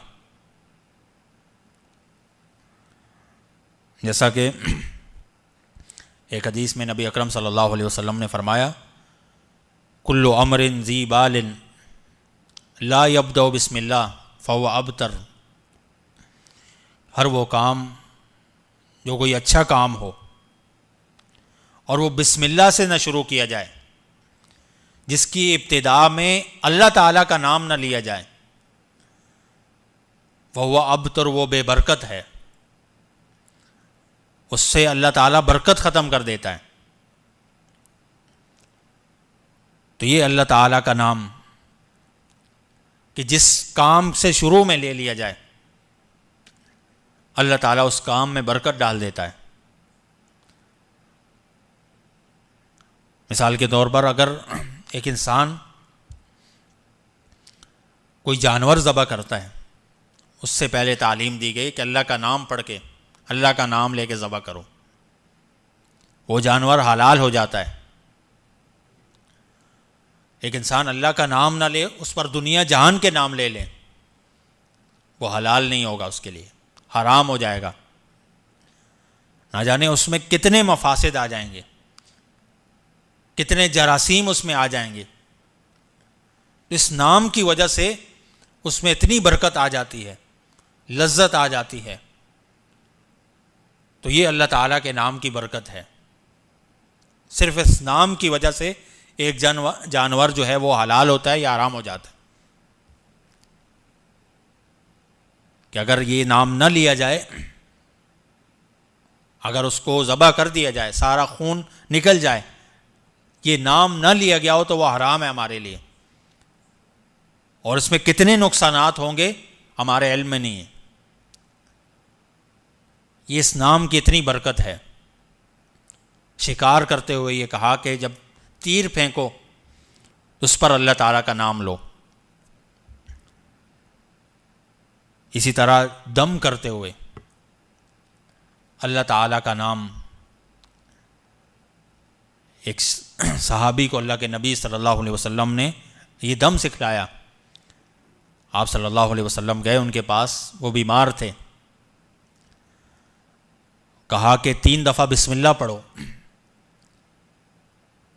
جیسا کہ ایک حدیث میں نبی اکرم صلی اللہ علیہ وسلم نے فرمایا، کل امر ذی بال لا یبدأ بسم اللہ فہو ابتر، ہر وہ کام جو کوئی اچھا کام ہو اور وہ بسم اللہ سے نہ شروع کیا جائے، جس کی ابتدا میں اللہ تعالیٰ کا نام نہ لیا جائے، فہو ابتر، وہ بے برکت ہے، اس سے اللہ تعالیٰ برکت ختم کر دیتا ہے۔ تو یہ اللہ تعالیٰ کا نام کہ جس کام سے شروع میں لے لیا جائے اللہ تعالیٰ اس کام میں برکت ڈال دیتا ہے۔ مثال کے طور پر اگر ایک انسان کوئی جانور ذبح کرتا ہے، اس سے پہلے تعلیم دی گئی کہ اللہ کا نام پڑھ کے، اللہ کا نام لے کے ذبح کرو، وہ جانور حلال ہو جاتا ہے۔ ایک انسان اللہ کا نام نہ لے، اس پر دنیا جہان کے نام لے لے، وہ حلال نہیں ہوگا اس کے لیے، حرام ہو جائے گا. نہ جانے اس میں کتنے مفاسد آ جائیں گے، کتنے جراثیم اس میں آ جائیں گے. اس نام کی وجہ سے اس میں اتنی برکت آ جاتی ہے، لذت آ جاتی ہے. تو یہ اللہ تعالیٰ کے نام کی برکت ہے. صرف اس نام کی وجہ سے ایک جانور جو ہے وہ حلال ہوتا ہے یا حرام ہو جاتا ہے. کہ اگر یہ نام نہ لیا جائے، اگر اس کو ذبح کر دیا جائے، سارا خون نکل جائے، یہ نام نہ لیا گیا ہو تو وہ حرام ہے ہمارے لیے. اور اس میں کتنے نقصانات ہوں گے ہمارے علم میں نہیں ہے. یہ اس نام کی اتنی برکت ہے. شکار کرتے ہوئے یہ کہا کہ جب تیر پھینکو اس پر اللہ تعالیٰ کا نام لو. اسی طرح دم کرتے ہوئے اللہ تعالیٰ کا نام. ایک صحابی کو اللہ کے نبی صلی اللہ علیہ وسلم نے یہ دم سکھلایا. آپ صلی اللہ علیہ وسلم گئے ان کے پاس، وہ بیمار تھے. کہا کہ 3 دفعہ بسم اللہ پڑھو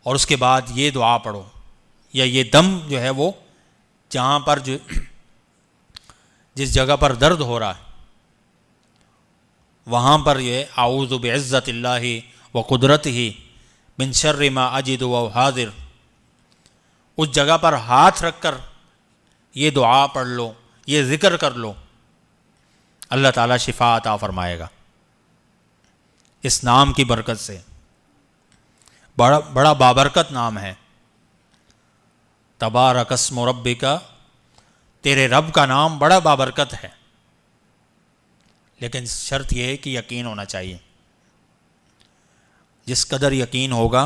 اور اس کے بعد یہ دعا پڑھو، یا یہ دم جو ہے وہ جہاں پر جس جگہ پر درد ہو رہا ہے وہاں پر یہ اعوذ بعزت اللہ و قدرتہ من شر ما اجد و حاضر، اس جگہ پر ہاتھ رکھ کر یہ دعا پڑھ لو، یہ ذکر کر لو، اللہ تعالیٰ شفا عطا فرمائے گا. اس نام کی برکت سے. بڑا بابرکت نام ہے. تبارک اسم ربک، تیرے رب کا نام بڑا بابرکت ہے. لیکن شرط یہ ہے کہ یقین ہونا چاہیے. جس قدر یقین ہوگا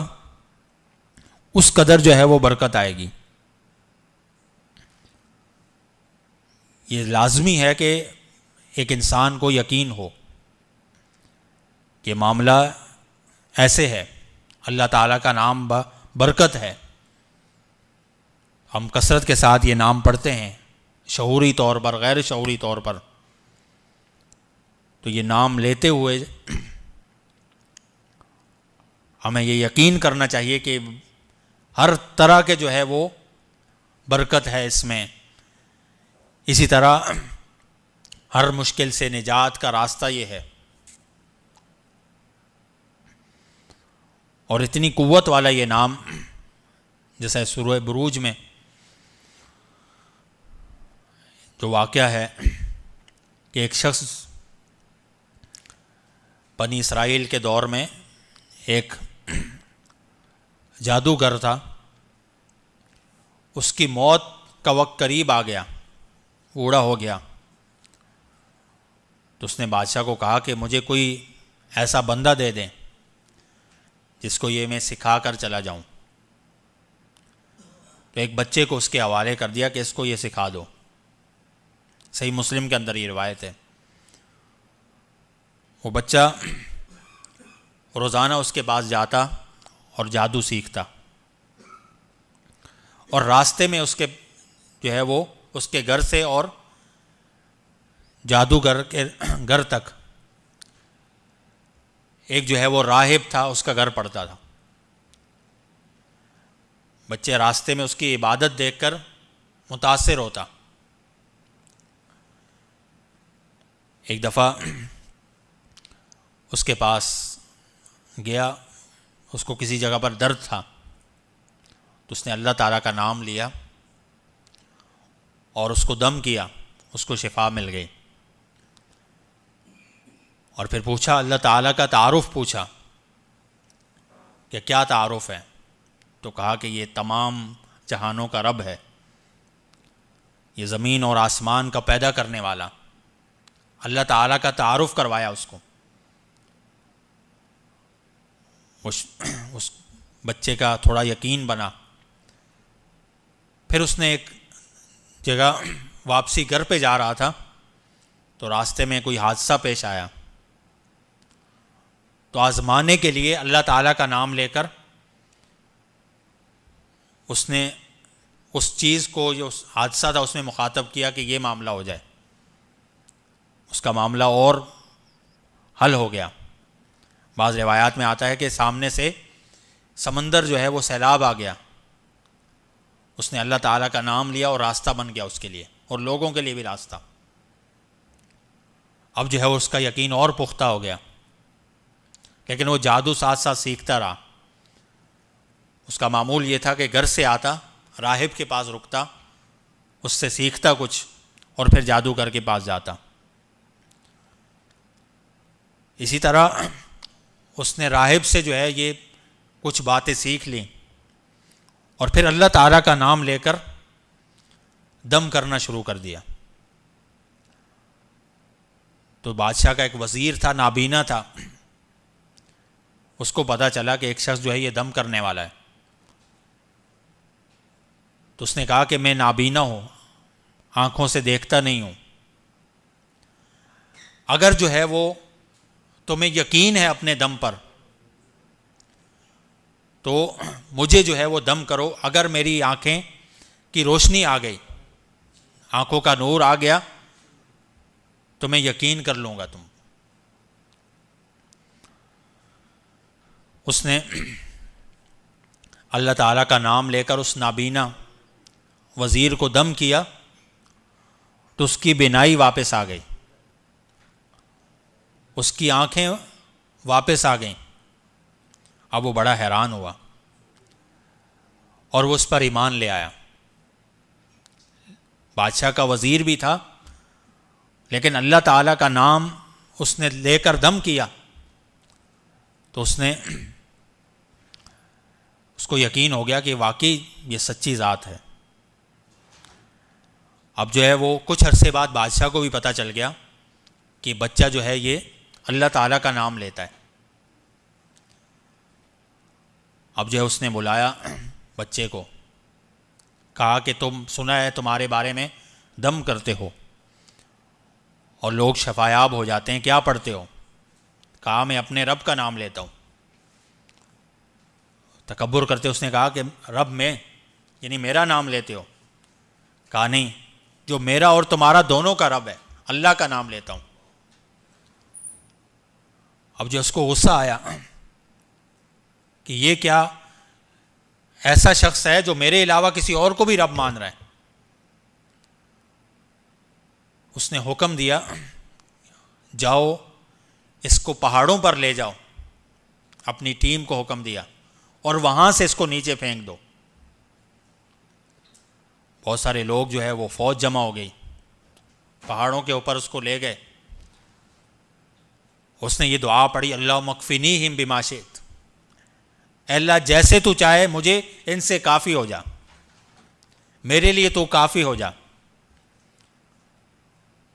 اس قدر جو ہے وہ برکت آئے گی. یہ لازمی ہے کہ ایک انسان کو یقین ہو کہ معاملہ ایسے ہے، اللہ تعالیٰ کا نام برکت ہے. ہم کثرت کے ساتھ یہ نام پڑھتے ہیں، شعوری طور پر، غیر شعوری طور پر. تو یہ نام لیتے ہوئے ہمیں یہ یقین کرنا چاہیے کہ ہر طرح کے جو ہے وہ برکت ہے اس میں. اسی طرح ہر مشکل سے نجات کا راستہ یہ ہے. اور اتنی قوت والا یہ نام، جیسے سورہ بروج میں جو واقعہ ہے کہ ایک شخص بنی اسرائیل کے دور میں ایک جادوگر تھا، اس کی موت کا وقت قریب آ گیا، بوڑھا ہو گیا. تو اس نے بادشاہ کو کہا کہ مجھے کوئی ایسا بندہ دے دیں جس کو یہ میں سکھا کر چلا جاؤں. تو ایک بچے کو اس کے حوالے کر دیا کہ اس کو یہ سکھا دو. صحیح مسلم کے اندر یہ روایت ہے. وہ بچہ روزانہ اس کے پاس جاتا اور جادو سیکھتا، اور راستے میں اس کے جو ہے وہ اس کے گھر سے اور جادوگر کے گھر تک ایک جو ہے وہ راہب تھا، اس کا گھر پڑتا تھا. بچے راستے میں اس کی عبادت دیکھ کر متاثر ہوتا. ایک دفعہ اس کے پاس گیا، اس کو کسی جگہ پر درد تھا، تو اس نے اللہ تعالیٰ کا نام لیا اور اس کو دم کیا، اس کو شفا مل گئی. اور پھر پوچھا، اللہ تعالیٰ کا تعارف پوچھا کہ کیا تعارف ہے؟ تو کہا کہ یہ تمام جہانوں کا رب ہے، یہ زمین اور آسمان کا پیدا کرنے والا. اللہ تعالیٰ کا تعارف کروایا اس کو. اس بچے کا تھوڑا یقین بنا. پھر اس نے ایک جگہ واپسی گھر پہ جا رہا تھا تو راستے میں کوئی حادثہ پیش آیا. تو آزمانے کے لیے اللہ تعالیٰ کا نام لے کر اس نے اس چیز کو جو حادثہ تھا اس میں مخاطب کیا کہ یہ معاملہ ہو جائے. اس کا معاملہ اور حل ہو گیا۔ بعض روایات میں آتا ہے کہ سامنے سے سمندر جو ہے وہ سیلاب آ گیا، اس نے اللہ تعالیٰ کا نام لیا اور راستہ بن گیا اس کے لیے، اور لوگوں کے لیے بھی راستہ۔ اب جو ہے اس کا یقین اور پختہ ہو گیا، لیکن وہ جادو ساتھ ساتھ سیکھتا رہا۔ اس کا معمول یہ تھا کہ گھر سے آتا، راہب کے پاس رکتا، اس سے سیکھتا کچھ، اور پھر جادوگر کے پاس جاتا۔ اسی طرح اس نے راہب سے جو ہے یہ کچھ باتیں سیکھ لیں، اور پھر اللہ تعالیٰ کا نام لے کر دم کرنا شروع کر دیا۔ تو بادشاہ کا ایک وزیر تھا، نابینا تھا، اس کو پتہ چلا کہ ایک شخص جو ہے یہ دم کرنے والا ہے، تو اس نے کہا کہ میں نابینا ہوں، آنکھوں سے دیکھتا نہیں ہوں، اگر جو ہے وہ تمہیں یقین ہے اپنے دم پر تو مجھے جو ہے وہ دم کرو، اگر میری آنکھیں کی روشنی آ گئی، آنکھوں کا نور آ گیا تو میں یقین کر لوں گا تم۔ اس نے اللہ تعالیٰ کا نام لے کر اس نابینا وزیر کو دم کیا تو اس کی بینائی واپس آ گئی، اس کی آنکھیں واپس آ گئیں۔ اب وہ بڑا حیران ہوا اور وہ اس پر ایمان لے آیا۔ بادشاہ کا وزیر بھی تھا، لیکن اللہ تعالیٰ کا نام اس نے لے کر دم کیا تو اس کو یقین ہو گیا کہ واقعی یہ سچی ذات ہے۔ اب جو ہے وہ کچھ عرصے بعد بادشاہ کو بھی پتہ چل گیا کہ بچہ جو ہے یہ اللہ تعالیٰ کا نام لیتا ہے۔ اب جو ہے اس نے بلایا بچے کو، کہا کہ تم سنا ہے تمہارے بارے میں دم کرتے ہو اور لوگ شفایاب ہو جاتے ہیں، کیا پڑھتے ہو؟ کہا میں اپنے رب کا نام لیتا ہوں۔ تکبر کرتے اس نے کہا کہ رب میں یعنی میرا نام لیتے ہو؟ کہا نہیں، جو میرا اور تمہارا دونوں کا رب ہے، اللہ کا نام لیتا ہوں۔ اب جو اس کو غصہ آیا کہ یہ کیا ایسا شخص ہے جو میرے علاوہ کسی اور کو بھی رب مان رہا ہے۔ اس نے حکم دیا جاؤ اس کو پہاڑوں پر لے جاؤ، اپنی ٹیم کو حکم دیا، اور وہاں سے اس کو نیچے پھینک دو۔ بہت سارے لوگ جو ہے وہ فوج جمع ہو گئی، پہاڑوں کے اوپر اس کو لے گئے۔ اس نے یہ دعا پڑھی، اللہم اکفنیہم بما شئت، اے اللہ جیسے تو چاہے مجھے ان سے کافی ہو جا، میرے لیے تو کافی ہو جا۔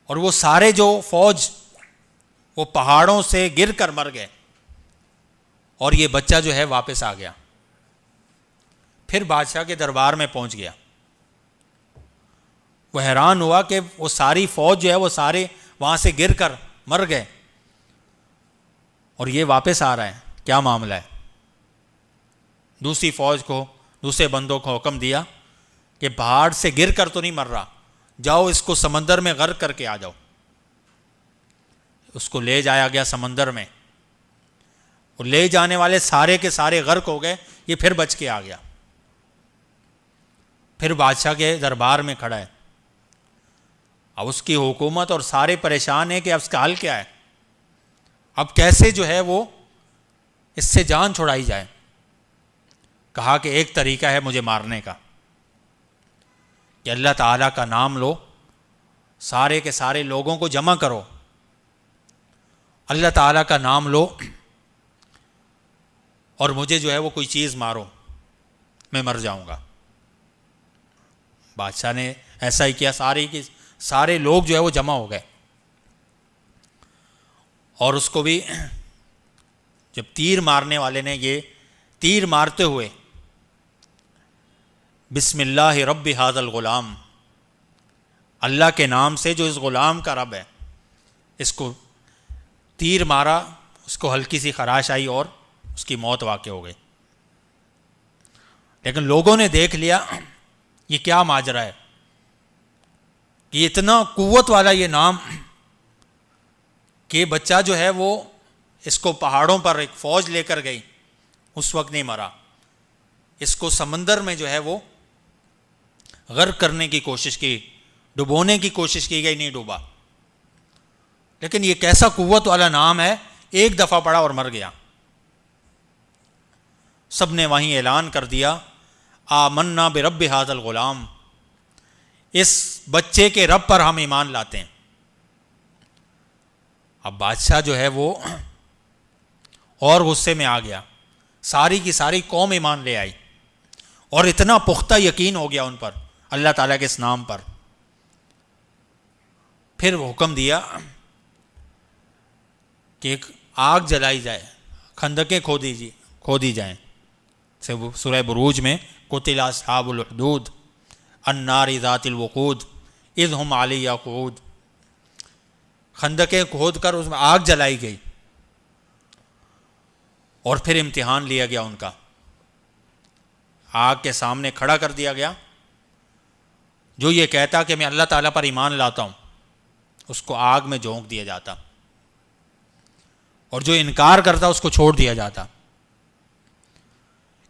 اور وہ سارے جو فوج وہ پہاڑوں سے گر کر مر گئے، اور یہ بچہ جو ہے واپس آ گیا۔ پھر بادشاہ کے دربار میں پہنچ گیا، وہ حیران ہوا کہ وہ ساری فوج جو ہے وہ سارے وہاں سے گر کر مر گئے، اور یہ واپس آ رہا ہے، کیا معاملہ ہے؟ دوسری فوج کو، دوسرے بندوں کو حکم دیا کہ پہاڑ سے گر کر تو نہیں مر رہا، جاؤ اس کو سمندر میں غرق کر کے آ جاؤ۔ اس کو لے جایا گیا سمندر میں، اور لے جانے والے سارے کے سارے غرق ہو گئے، یہ پھر بچ کے آ گیا۔ پھر بادشاہ کے دربار میں کھڑا ہے، اب اس کی حکومت اور سارے پریشان ہیں کہ اب اس کا حل کیا ہے، اب کیسے جو ہے وہ اس سے جان چھڑائی جائے۔ کہا کہ ایک طریقہ ہے مجھے مارنے کا، کہ اللہ تعالیٰ کا نام لو، سارے کے سارے لوگوں کو جمع کرو، اللہ تعالیٰ کا نام لو، اور مجھے جو ہے وہ کوئی چیز مارو، میں مر جاؤں گا۔ بادشاہ نے ایسا ہی کیا، سارے لوگ جو ہے وہ جمع ہو گئے، اور اس کو بھی جب تیر مارنے والے نے یہ تیر مارتے ہوئے بسم اللہ رب ھذا الغلام، اللہ کے نام سے جو اس غلام کا رب ہے، اس کو تیر مارا، اس کو ہلکی سی خراش آئی اور اس کی موت واقع ہو گئی۔ لیکن لوگوں نے دیکھ لیا یہ کیا ماجرا ہے کہ اتنا قوت والا یہ نام کہ بچہ جو ہے وہ اس کو پہاڑوں پر ایک فوج لے کر گئی، اس وقت نہیں مرا، اس کو سمندر میں جو ہے وہ غرق کرنے کی کوشش کی، ڈبونے کی کوشش کی گئی، نہیں ڈوبا۔ لیکن یہ کیسا قوت والا نام ہے، ایک دفعہ پڑھا اور مر گیا۔ سب نے وہیں اعلان کر دیا آمنا برب ھذا الغلام، اس بچے کے رب پر ہم ایمان لاتے ہیں۔ اب بادشاہ جو ہے وہ اور غصے میں آ گیا، ساری کی ساری قوم ایمان لے آئی اور اتنا پختہ یقین ہو گیا ان پر اللہ تعالیٰ کے اس نام پر۔ پھر حکم دیا کہ ایک آگ جلائی جائے، خندقیں کھودی جائیں۔ سورہ بروج میں قتل اصحاب الحدود النار ذات الوقود اذ هم علیہا قعود، خندقیں کھود کر اس میں آگ جلائی گئی اور پھر امتحان لیا گیا ان کا، آگ کے سامنے کھڑا کر دیا گیا۔ جو یہ کہتا کہ میں اللہ تعالیٰ پر ایمان لاتا ہوں اس کو آگ میں جھونک دیا جاتا، اور جو انکار کرتا اس کو چھوڑ دیا جاتا۔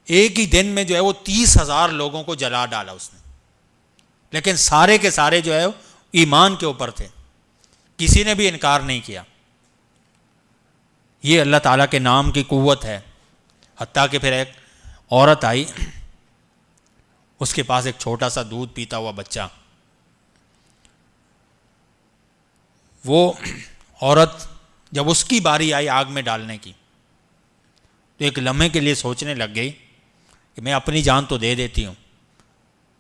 ایک ہی دن میں جو ہے وہ 30,000 لوگوں کو جلا ڈالا اس نے، لیکن سارے کے سارے جو ہے ایمان کے اوپر تھے، کسی نے بھی انکار نہیں کیا۔ یہ اللہ تعالیٰ کے نام کی قوت ہے۔ حتیٰ کہ پھر ایک عورت آئی، اس کے پاس ایک چھوٹا سا دودھ پیتا ہوا بچہ، وہ عورت جب اس کی باری آئی آگ میں ڈالنے کی تو ایک لمحے کے لیے سوچنے لگ گئی کہ میں اپنی جان تو دے دیتی ہوں،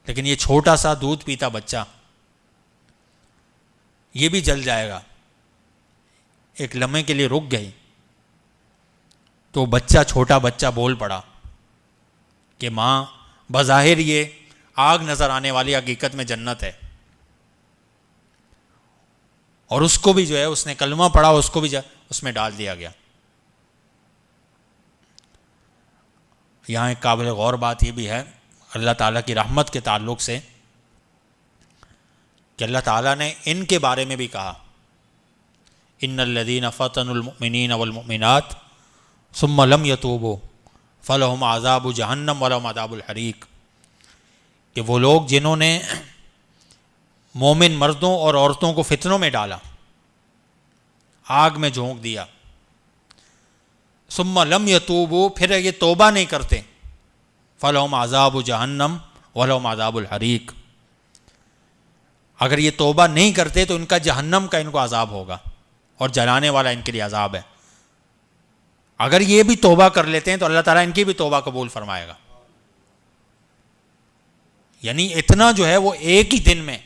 لیکن یہ چھوٹا سا دودھ پیتا بچہ یہ بھی جل جائے گا۔ ایک لمحے کے لیے رک گئی تو بچہ، چھوٹا بچہ بول پڑا کہ ماں، بظاہر یہ آگ نظر آنے والی حقیقت میں جنت ہے۔ اور اس کو بھی جو ہے اس نے کلمہ پڑھا، اس کو بھی اس میں ڈال دیا گیا۔ یہاں ایک قابل غور بات یہ بھی ہے اللہ تعالیٰ کی رحمت کے تعلق سے کہ اللہ تعالیٰ نے ان کے بارے میں بھی کہا ان الذین فتنوا المؤمنین والمؤمنات ثم لم یتوبوا فلہم عذاب جہنم ولہم عذاب الحریق، کہ وہ لوگ جنہوں نے مومن مردوں اور عورتوں کو فتنوں میں ڈالا، آگ میں جھونک دیا، ثم لم یتوبوا، پھر یہ توبہ نہیں کرتے، فلہم عذاب جہنم ولہم عذاب الحریق، اگر یہ توبہ نہیں کرتے تو ان کا جہنم کا ان کو عذاب ہوگا اور جلانے والا ان کے لیے عذاب ہے۔ اگر یہ بھی توبہ کر لیتے ہیں تو اللہ تعالیٰ ان کی بھی توبہ قبول فرمائے گا۔ یعنی اتنا جو ہے وہ ایک ہی دن میں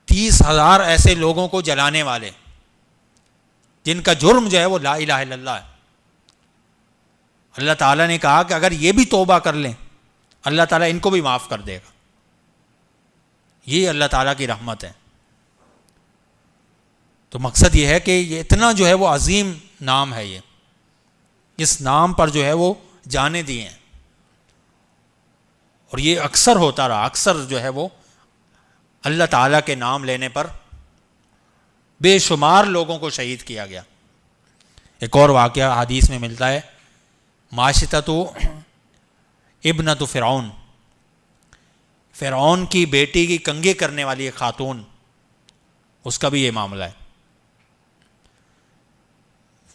30,000 ایسے لوگوں کو جلانے والے جن کا جرم جو ہے وہ لا الہ الا اللہ ہے۔ اللہ تعالیٰ نے کہا کہ اگر یہ بھی توبہ کر لیں اللہ تعالیٰ ان کو بھی معاف کر دے گا۔ یہ اللہ تعالیٰ کی رحمت ہے۔ تو مقصد یہ ہے کہ یہ اتنا جو ہے وہ عظیم نام ہے، یہ اس نام پر جو ہے وہ جانے دیے ہیں، اور یہ اکثر ہوتا رہا، اکثر جو ہے وہ اللہ تعالیٰ کے نام لینے پر بے شمار لوگوں کو شہید کیا گیا۔ ایک اور واقعہ حدیث میں ملتا ہے، ماشطۃ ابنۃ فرعون، فرعون کی بیٹی کی کنگھی کرنے والی ایک خاتون، اس کا بھی یہ معاملہ ہے۔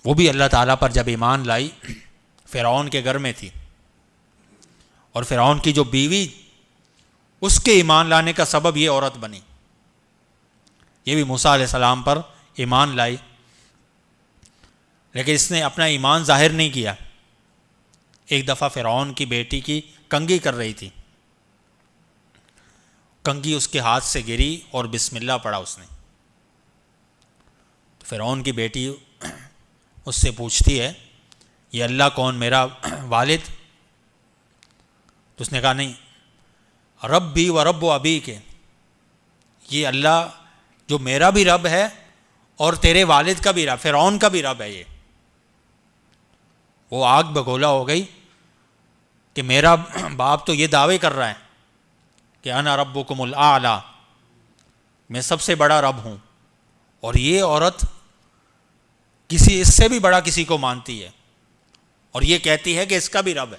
وہ بھی اللہ تعالیٰ پر جب ایمان لائی، فرعون کے گھر میں تھی، اور فرعون کی جو بیوی اس کے ایمان لانے کا سبب یہ عورت بنی، یہ بھی موسیٰ علیہ السلام پر ایمان لائی، لیکن اس نے اپنا ایمان ظاہر نہیں کیا۔ ایک دفعہ فرعون کی بیٹی کی کنگھی کر رہی تھی، کنگھی اس کے ہاتھ سے گری اور بسم اللہ پڑھا اس نے۔ تو فرعون کی بیٹی اس سے پوچھتی ہے یہ اللہ کون، میرا والد؟ تو اس نے کہا نہیں، ربی و رب و ابی کے، یہ اللہ جو میرا بھی رب ہے اور تیرے والد کا بھی رب، فرعون کا بھی رب ہے یہ۔ وہ آگ بگولا ہو گئی کہ میرا باپ تو یہ دعوے کر رہا ہے کہ انا ربکم الاعلی، میں سب سے بڑا رب ہوں، اور یہ عورت کسی اس سے بھی بڑا کسی کو مانتی ہے اور یہ کہتی ہے کہ اس کا بھی رب ہے.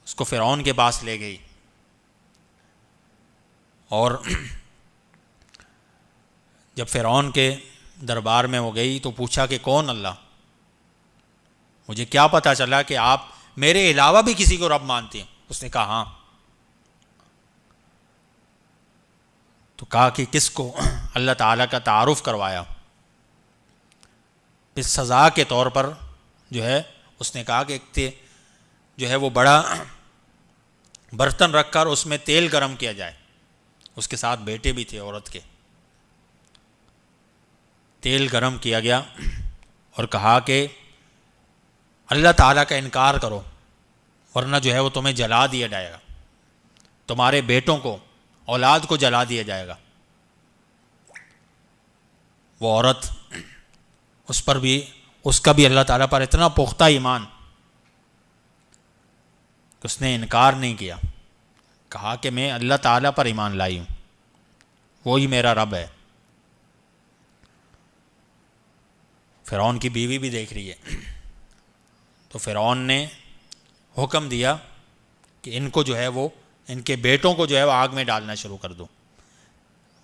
اس کو فرعون کے پاس لے گئی اور جب فرعون کے دربار میں وہ گئی تو پوچھا کہ کون اللہ؟ مجھے کیا پتہ چلا کہ آپ میرے علاوہ بھی کسی کو رب مانتے ہیں. اس نے کہا ہاں. تو کہا کہ کس کو؟ اللہ تعالیٰ کا تعارف کروایا. پھر سزا کے طور پر جو ہے اس نے کہا کہ ایک جو ہے وہ بڑا برتن رکھ کر اس میں تیل گرم کیا جائے. اس کے ساتھ بیٹے بھی تھے عورت کے. تیل گرم کیا گیا اور کہا کہ اللہ تعالیٰ کا انکار کرو ورنہ جو ہے وہ تمہیں جلا دیا جائے گا، تمہارے بیٹوں کو، اولاد کو جلا دیا جائے گا. وہ عورت اس پر بھی، اس کا بھی اللہ تعالیٰ پر اتنا پختہ ایمان کہ اس نے انکار نہیں کیا. کہا کہ میں اللہ تعالیٰ پر ایمان لائی ہوں، وہی میرا رب ہے. فرعون کی بیوی بھی دیکھ رہی ہے. تو فرعون نے حکم دیا کہ ان کو جو ہے وہ، ان کے بیٹوں کو جو ہے وہ آگ میں ڈالنا شروع کر دو.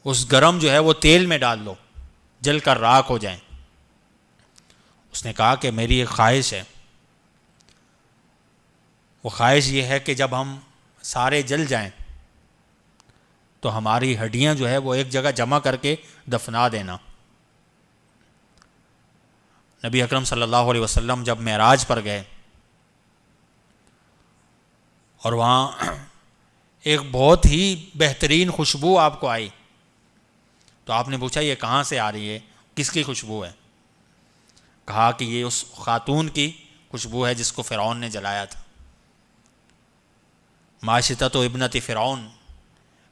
اس گرم جو ہے وہ تیل میں ڈال دو، جل کر راکھ ہو جائیں. اس نے کہا کہ میری ایک خواہش ہے. وہ خواہش یہ ہے کہ جب ہم سارے جل جائیں تو ہماری ہڈیاں جو ہے وہ ایک جگہ جمع کر کے دفنا دینا. نبی اکرم صلی اللہ علیہ وسلم جب معراج پر گئے اور وہاں ایک بہت ہی بہترین خوشبو آپ کو آئی تو آپ نے پوچھا یہ کہاں سے آ رہی ہے، کس کی خوشبو ہے؟ کہا کہ یہ اس خاتون کی خوشبو ہے جس کو فرعون نے جلایا تھا. ماشطۃ ابنت فرعون،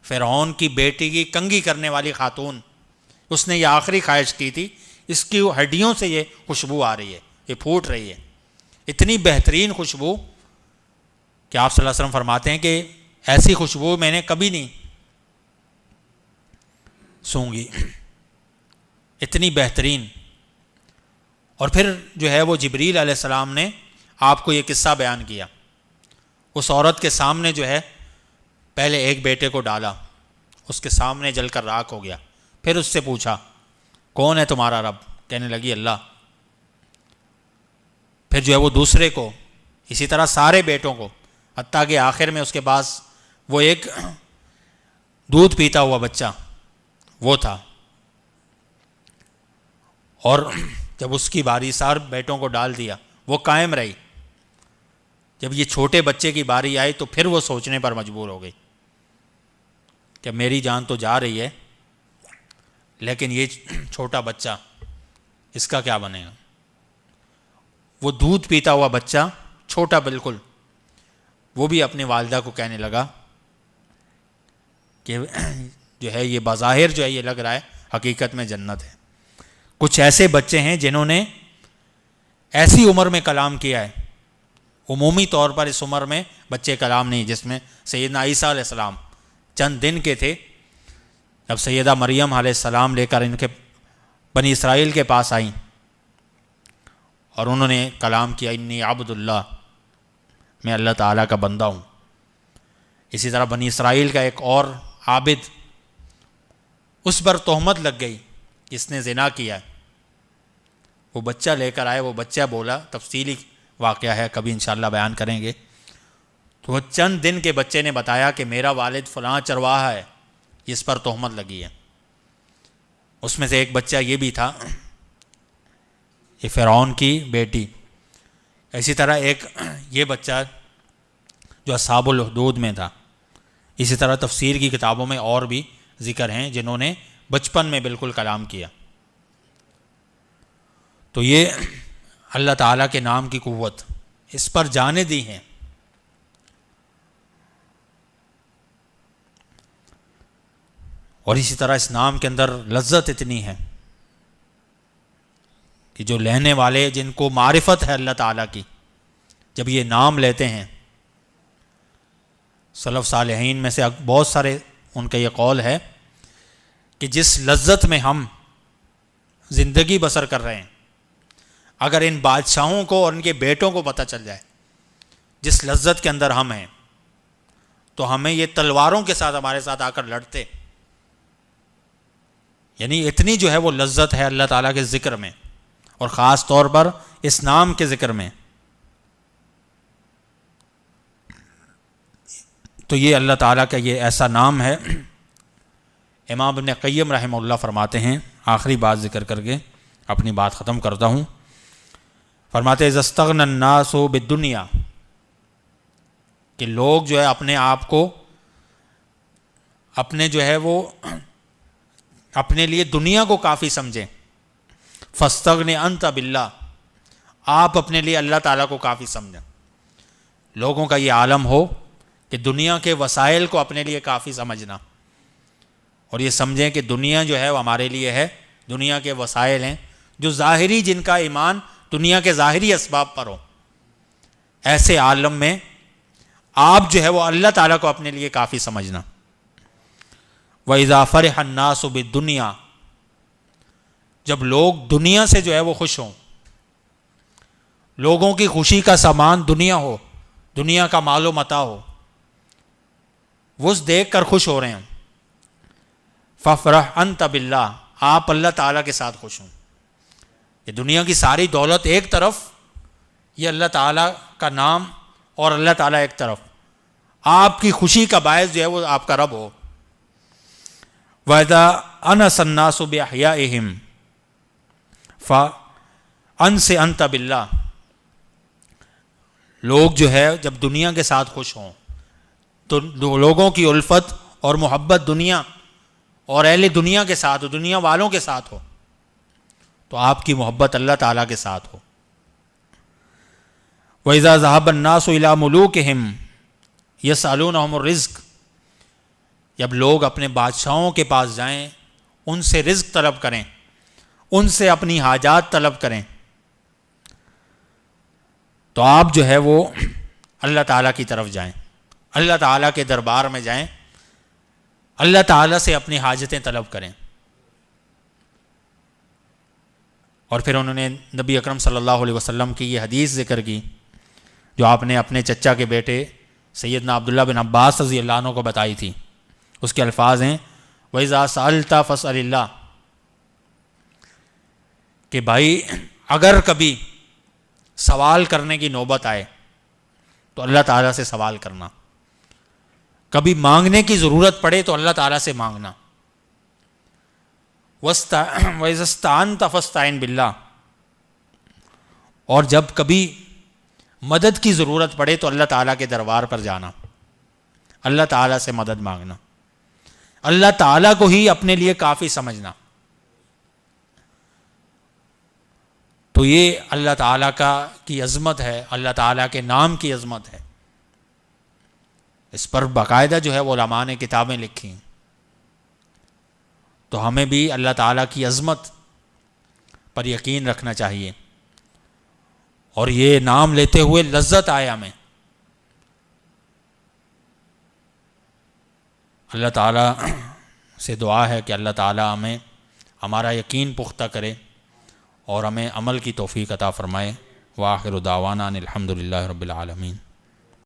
فرعون کی بیٹی کی کنگھی کرنے والی خاتون. اس نے یہ آخری خواہش کی تھی، اس کی ہڈیوں سے یہ خوشبو آ رہی ہے، یہ پھوٹ رہی ہے. اتنی بہترین خوشبو کہ آپ صلی اللہ علیہ وسلم فرماتے ہیں کہ ایسی خوشبو میں نے کبھی نہیں سونگھی، اتنی بہترین. اور پھر جو ہے وہ جبریل علیہ السلام نے آپ کو یہ قصہ بیان کیا. اس عورت کے سامنے جو ہے پہلے ایک بیٹے کو ڈالا، اس کے سامنے جل کر راکھ ہو گیا. پھر اس سے پوچھا کون ہے تمہارا رب؟ کہنے لگی اللہ. پھر جو ہے وہ دوسرے کو، اسی طرح سارے بیٹوں کو، حتیٰ کہ آخر میں اس کے پاس وہ ایک دودھ پیتا ہوا بچہ وہ تھا. اور جب اس کی باری سارے بیٹوں کو ڈال دیا، وہ قائم رہی. جب یہ چھوٹے بچے کی باری آئی تو پھر وہ سوچنے پر مجبور ہو گئی کہ میری جان تو جا رہی ہے لیکن یہ چھوٹا بچہ، اس کا کیا بنے گا؟ وہ دودھ پیتا ہوا بچہ، چھوٹا بالکل، وہ بھی اپنی والدہ کو کہنے لگا کہ جو ہے یہ بظاہر جو ہے یہ لگ رہا ہے، حقیقت میں جنت ہے. کچھ ایسے بچے ہیں جنہوں نے ایسی عمر میں کلام کیا ہے. عمومی طور پر اس عمر میں بچے کلام نہیں، جس میں سیدنا عیسیٰ علیہ السلام چند دن کے تھے جب سیدہ مریم علیہ السلام لے کر ان کے بنی اسرائیل کے پاس آئیں اور انہوں نے کلام کیا، انی عبد اللہ، میں اللہ تعالیٰ کا بندہ ہوں. اسی طرح بنی اسرائیل کا ایک اور عابد، اس پر تہمت لگ گئی، اس نے زنا کیا ہے. وہ بچہ لے کر آئے، وہ بچہ بولا، تفصیلی واقعہ ہے، کبھی انشاءاللہ بیان کریں گے. تو وہ چند دن کے بچے نے بتایا کہ میرا والد فلاں چرواہا ہے، اس پر تہمت لگی ہے. اس میں سے ایک بچہ یہ بھی تھا، یہ فرعون کی بیٹی. اسی طرح ایک یہ بچہ جو اصحاب الحدود میں تھا. اسی طرح تفسیر کی کتابوں میں اور بھی ذکر ہیں جنہوں نے بچپن میں بالکل کلام کیا. تو یہ اللہ تعالیٰ کے نام کی قوت، اس پر جانیں دی ہیں. اور اسی طرح اس نام کے اندر لذت اتنی ہے کہ جو لینے والے، جن کو معرفت ہے اللہ تعالیٰ کی، جب یہ نام لیتے ہیں، سلف صالحین میں سے بہت سارے ان کا یہ قول ہے کہ جس لذت میں ہم زندگی بسر کر رہے ہیں، اگر ان بادشاہوں کو اور ان کے بیٹوں کو پتہ چل جائے جس لذت کے اندر ہم ہیں، تو ہمیں یہ تلواروں کے ساتھ ہمارے ساتھ آ کر لڑتے. یعنی اتنی جو ہے وہ لذت ہے اللہ تعالیٰ کے ذکر میں، اور خاص طور پر اس نام کے ذکر میں. تو یہ اللہ تعالیٰ کا یہ ایسا نام ہے. امام ابن قیم رحمہ اللہ فرماتے ہیں، آخری بات ذکر کر کے اپنی بات ختم کرتا ہوں، فرماتے ہیں اذا استغنى الناس بالدنیا، کہ لوگ جو ہے اپنے آپ کو اپنے جو ہے وہ اپنے لیے دنیا کو کافی سمجھیں، فاستغن انت باللہ، آپ اپنے لیے اللہ تعالیٰ کو کافی سمجھیں. لوگوں کا یہ عالم ہو کہ دنیا کے وسائل کو اپنے لیے کافی سمجھنا، اور یہ سمجھیں کہ دنیا جو ہے وہ ہمارے لیے ہے، دنیا کے وسائل ہیں جو ظاہری، جن کا ایمان دنیا کے ظاہری اسباب پر ہو. ایسے عالم میں آپ جو ہے وہ اللہ تعالیٰ کو اپنے لیے کافی سمجھنا. وَإِذَا فَرِحَ النَّاسُ بِالدُّنْيَا، جب لوگ دنیا سے جو ہے وہ خوش ہوں، لوگوں کی خوشی کا سامان دنیا ہو، دنیا کا مال و متاع ہو، وہ اس دیکھ کر خوش ہو رہے ہیں، فَافْرَحْ أَنْتَ بِاللَّهِ، آپ اللہ تعالیٰ کے ساتھ خوش ہوں. یہ دنیا کی ساری دولت ایک طرف، یہ اللہ تعالیٰ کا نام اور اللہ تعالیٰ ایک طرف، آپ کی خوشی کا باعث جو ہے وہ آپ کا رب ہو. وَإِذَا أَنَسَ النَّاسُ بِأَحْيَائِهِمْ فَأَنْسِ أَنْتَ بِاللَّهِ، لوگ جو ہے جب دنیا کے ساتھ خوش ہوں، تو لوگوں کی الفت اور محبت دنیا اور اہل دنیا کے ساتھ ہو، دنیا والوں کے ساتھ ہو، تو آپ کی محبت اللہ تعالیٰ کے ساتھ ہو. وَإِذَا ذَهَبَ النَّاسُ إِلَىٰ مُلُوكِهِمْ يَسْأَلُونَهُمُ الرِّزْقَ، جب لوگ اپنے بادشاہوں کے پاس جائیں، ان سے رزق طلب کریں، ان سے اپنی حاجات طلب کریں، تو آپ جو ہے وہ اللہ تعالیٰ کی طرف جائیں، اللہ تعالیٰ کے دربار میں جائیں، اللہ تعالیٰ سے اپنی حاجتیں طلب کریں. اور پھر انہوں نے نبی اکرم صلی اللہ علیہ وسلم کی یہ حدیث ذکر کی جو آپ نے اپنے چچا کے بیٹے سیدنا عبداللہ بن عباس رضی اللہ عنہ کو بتائی تھی. اس کے الفاظ ہیں وَإِذَا سَأَلْتَ فَاسْأَلِ اللَّهِ، کہ بھائی اگر کبھی سوال کرنے کی نوبت آئے تو اللہ تعالیٰ سے سوال کرنا، کبھی مانگنے کی ضرورت پڑے تو اللہ تعالیٰ سے مانگنا. وَإِذَا اسْتَعَنْتَ فَاسْتَعِنْ بِاللَّهِ، اور جب کبھی مدد کی ضرورت پڑے تو اللہ تعالیٰ کے دربار پر جانا، اللہ تعالیٰ سے مدد مانگنا، اللہ تعالیٰ کو ہی اپنے لیے کافی سمجھنا. تو یہ اللہ تعالیٰ کی عظمت ہے، اللہ تعالیٰ کے نام کی عظمت ہے. اس پر باقاعدہ جو ہے وہ علماء نے کتابیں لکھی ہیں. تو ہمیں بھی اللہ تعالیٰ کی عظمت پر یقین رکھنا چاہیے، اور یہ نام لیتے ہوئے لذت آئے ہمیں. اللہ تعالیٰ سے دعا ہے کہ اللہ تعالیٰ ہمیں ہمارا یقین پختہ کرے اور ہمیں عمل کی توفیق عطا فرمائے. وآخر دعوانا ان الحمد للہ رب العالمین.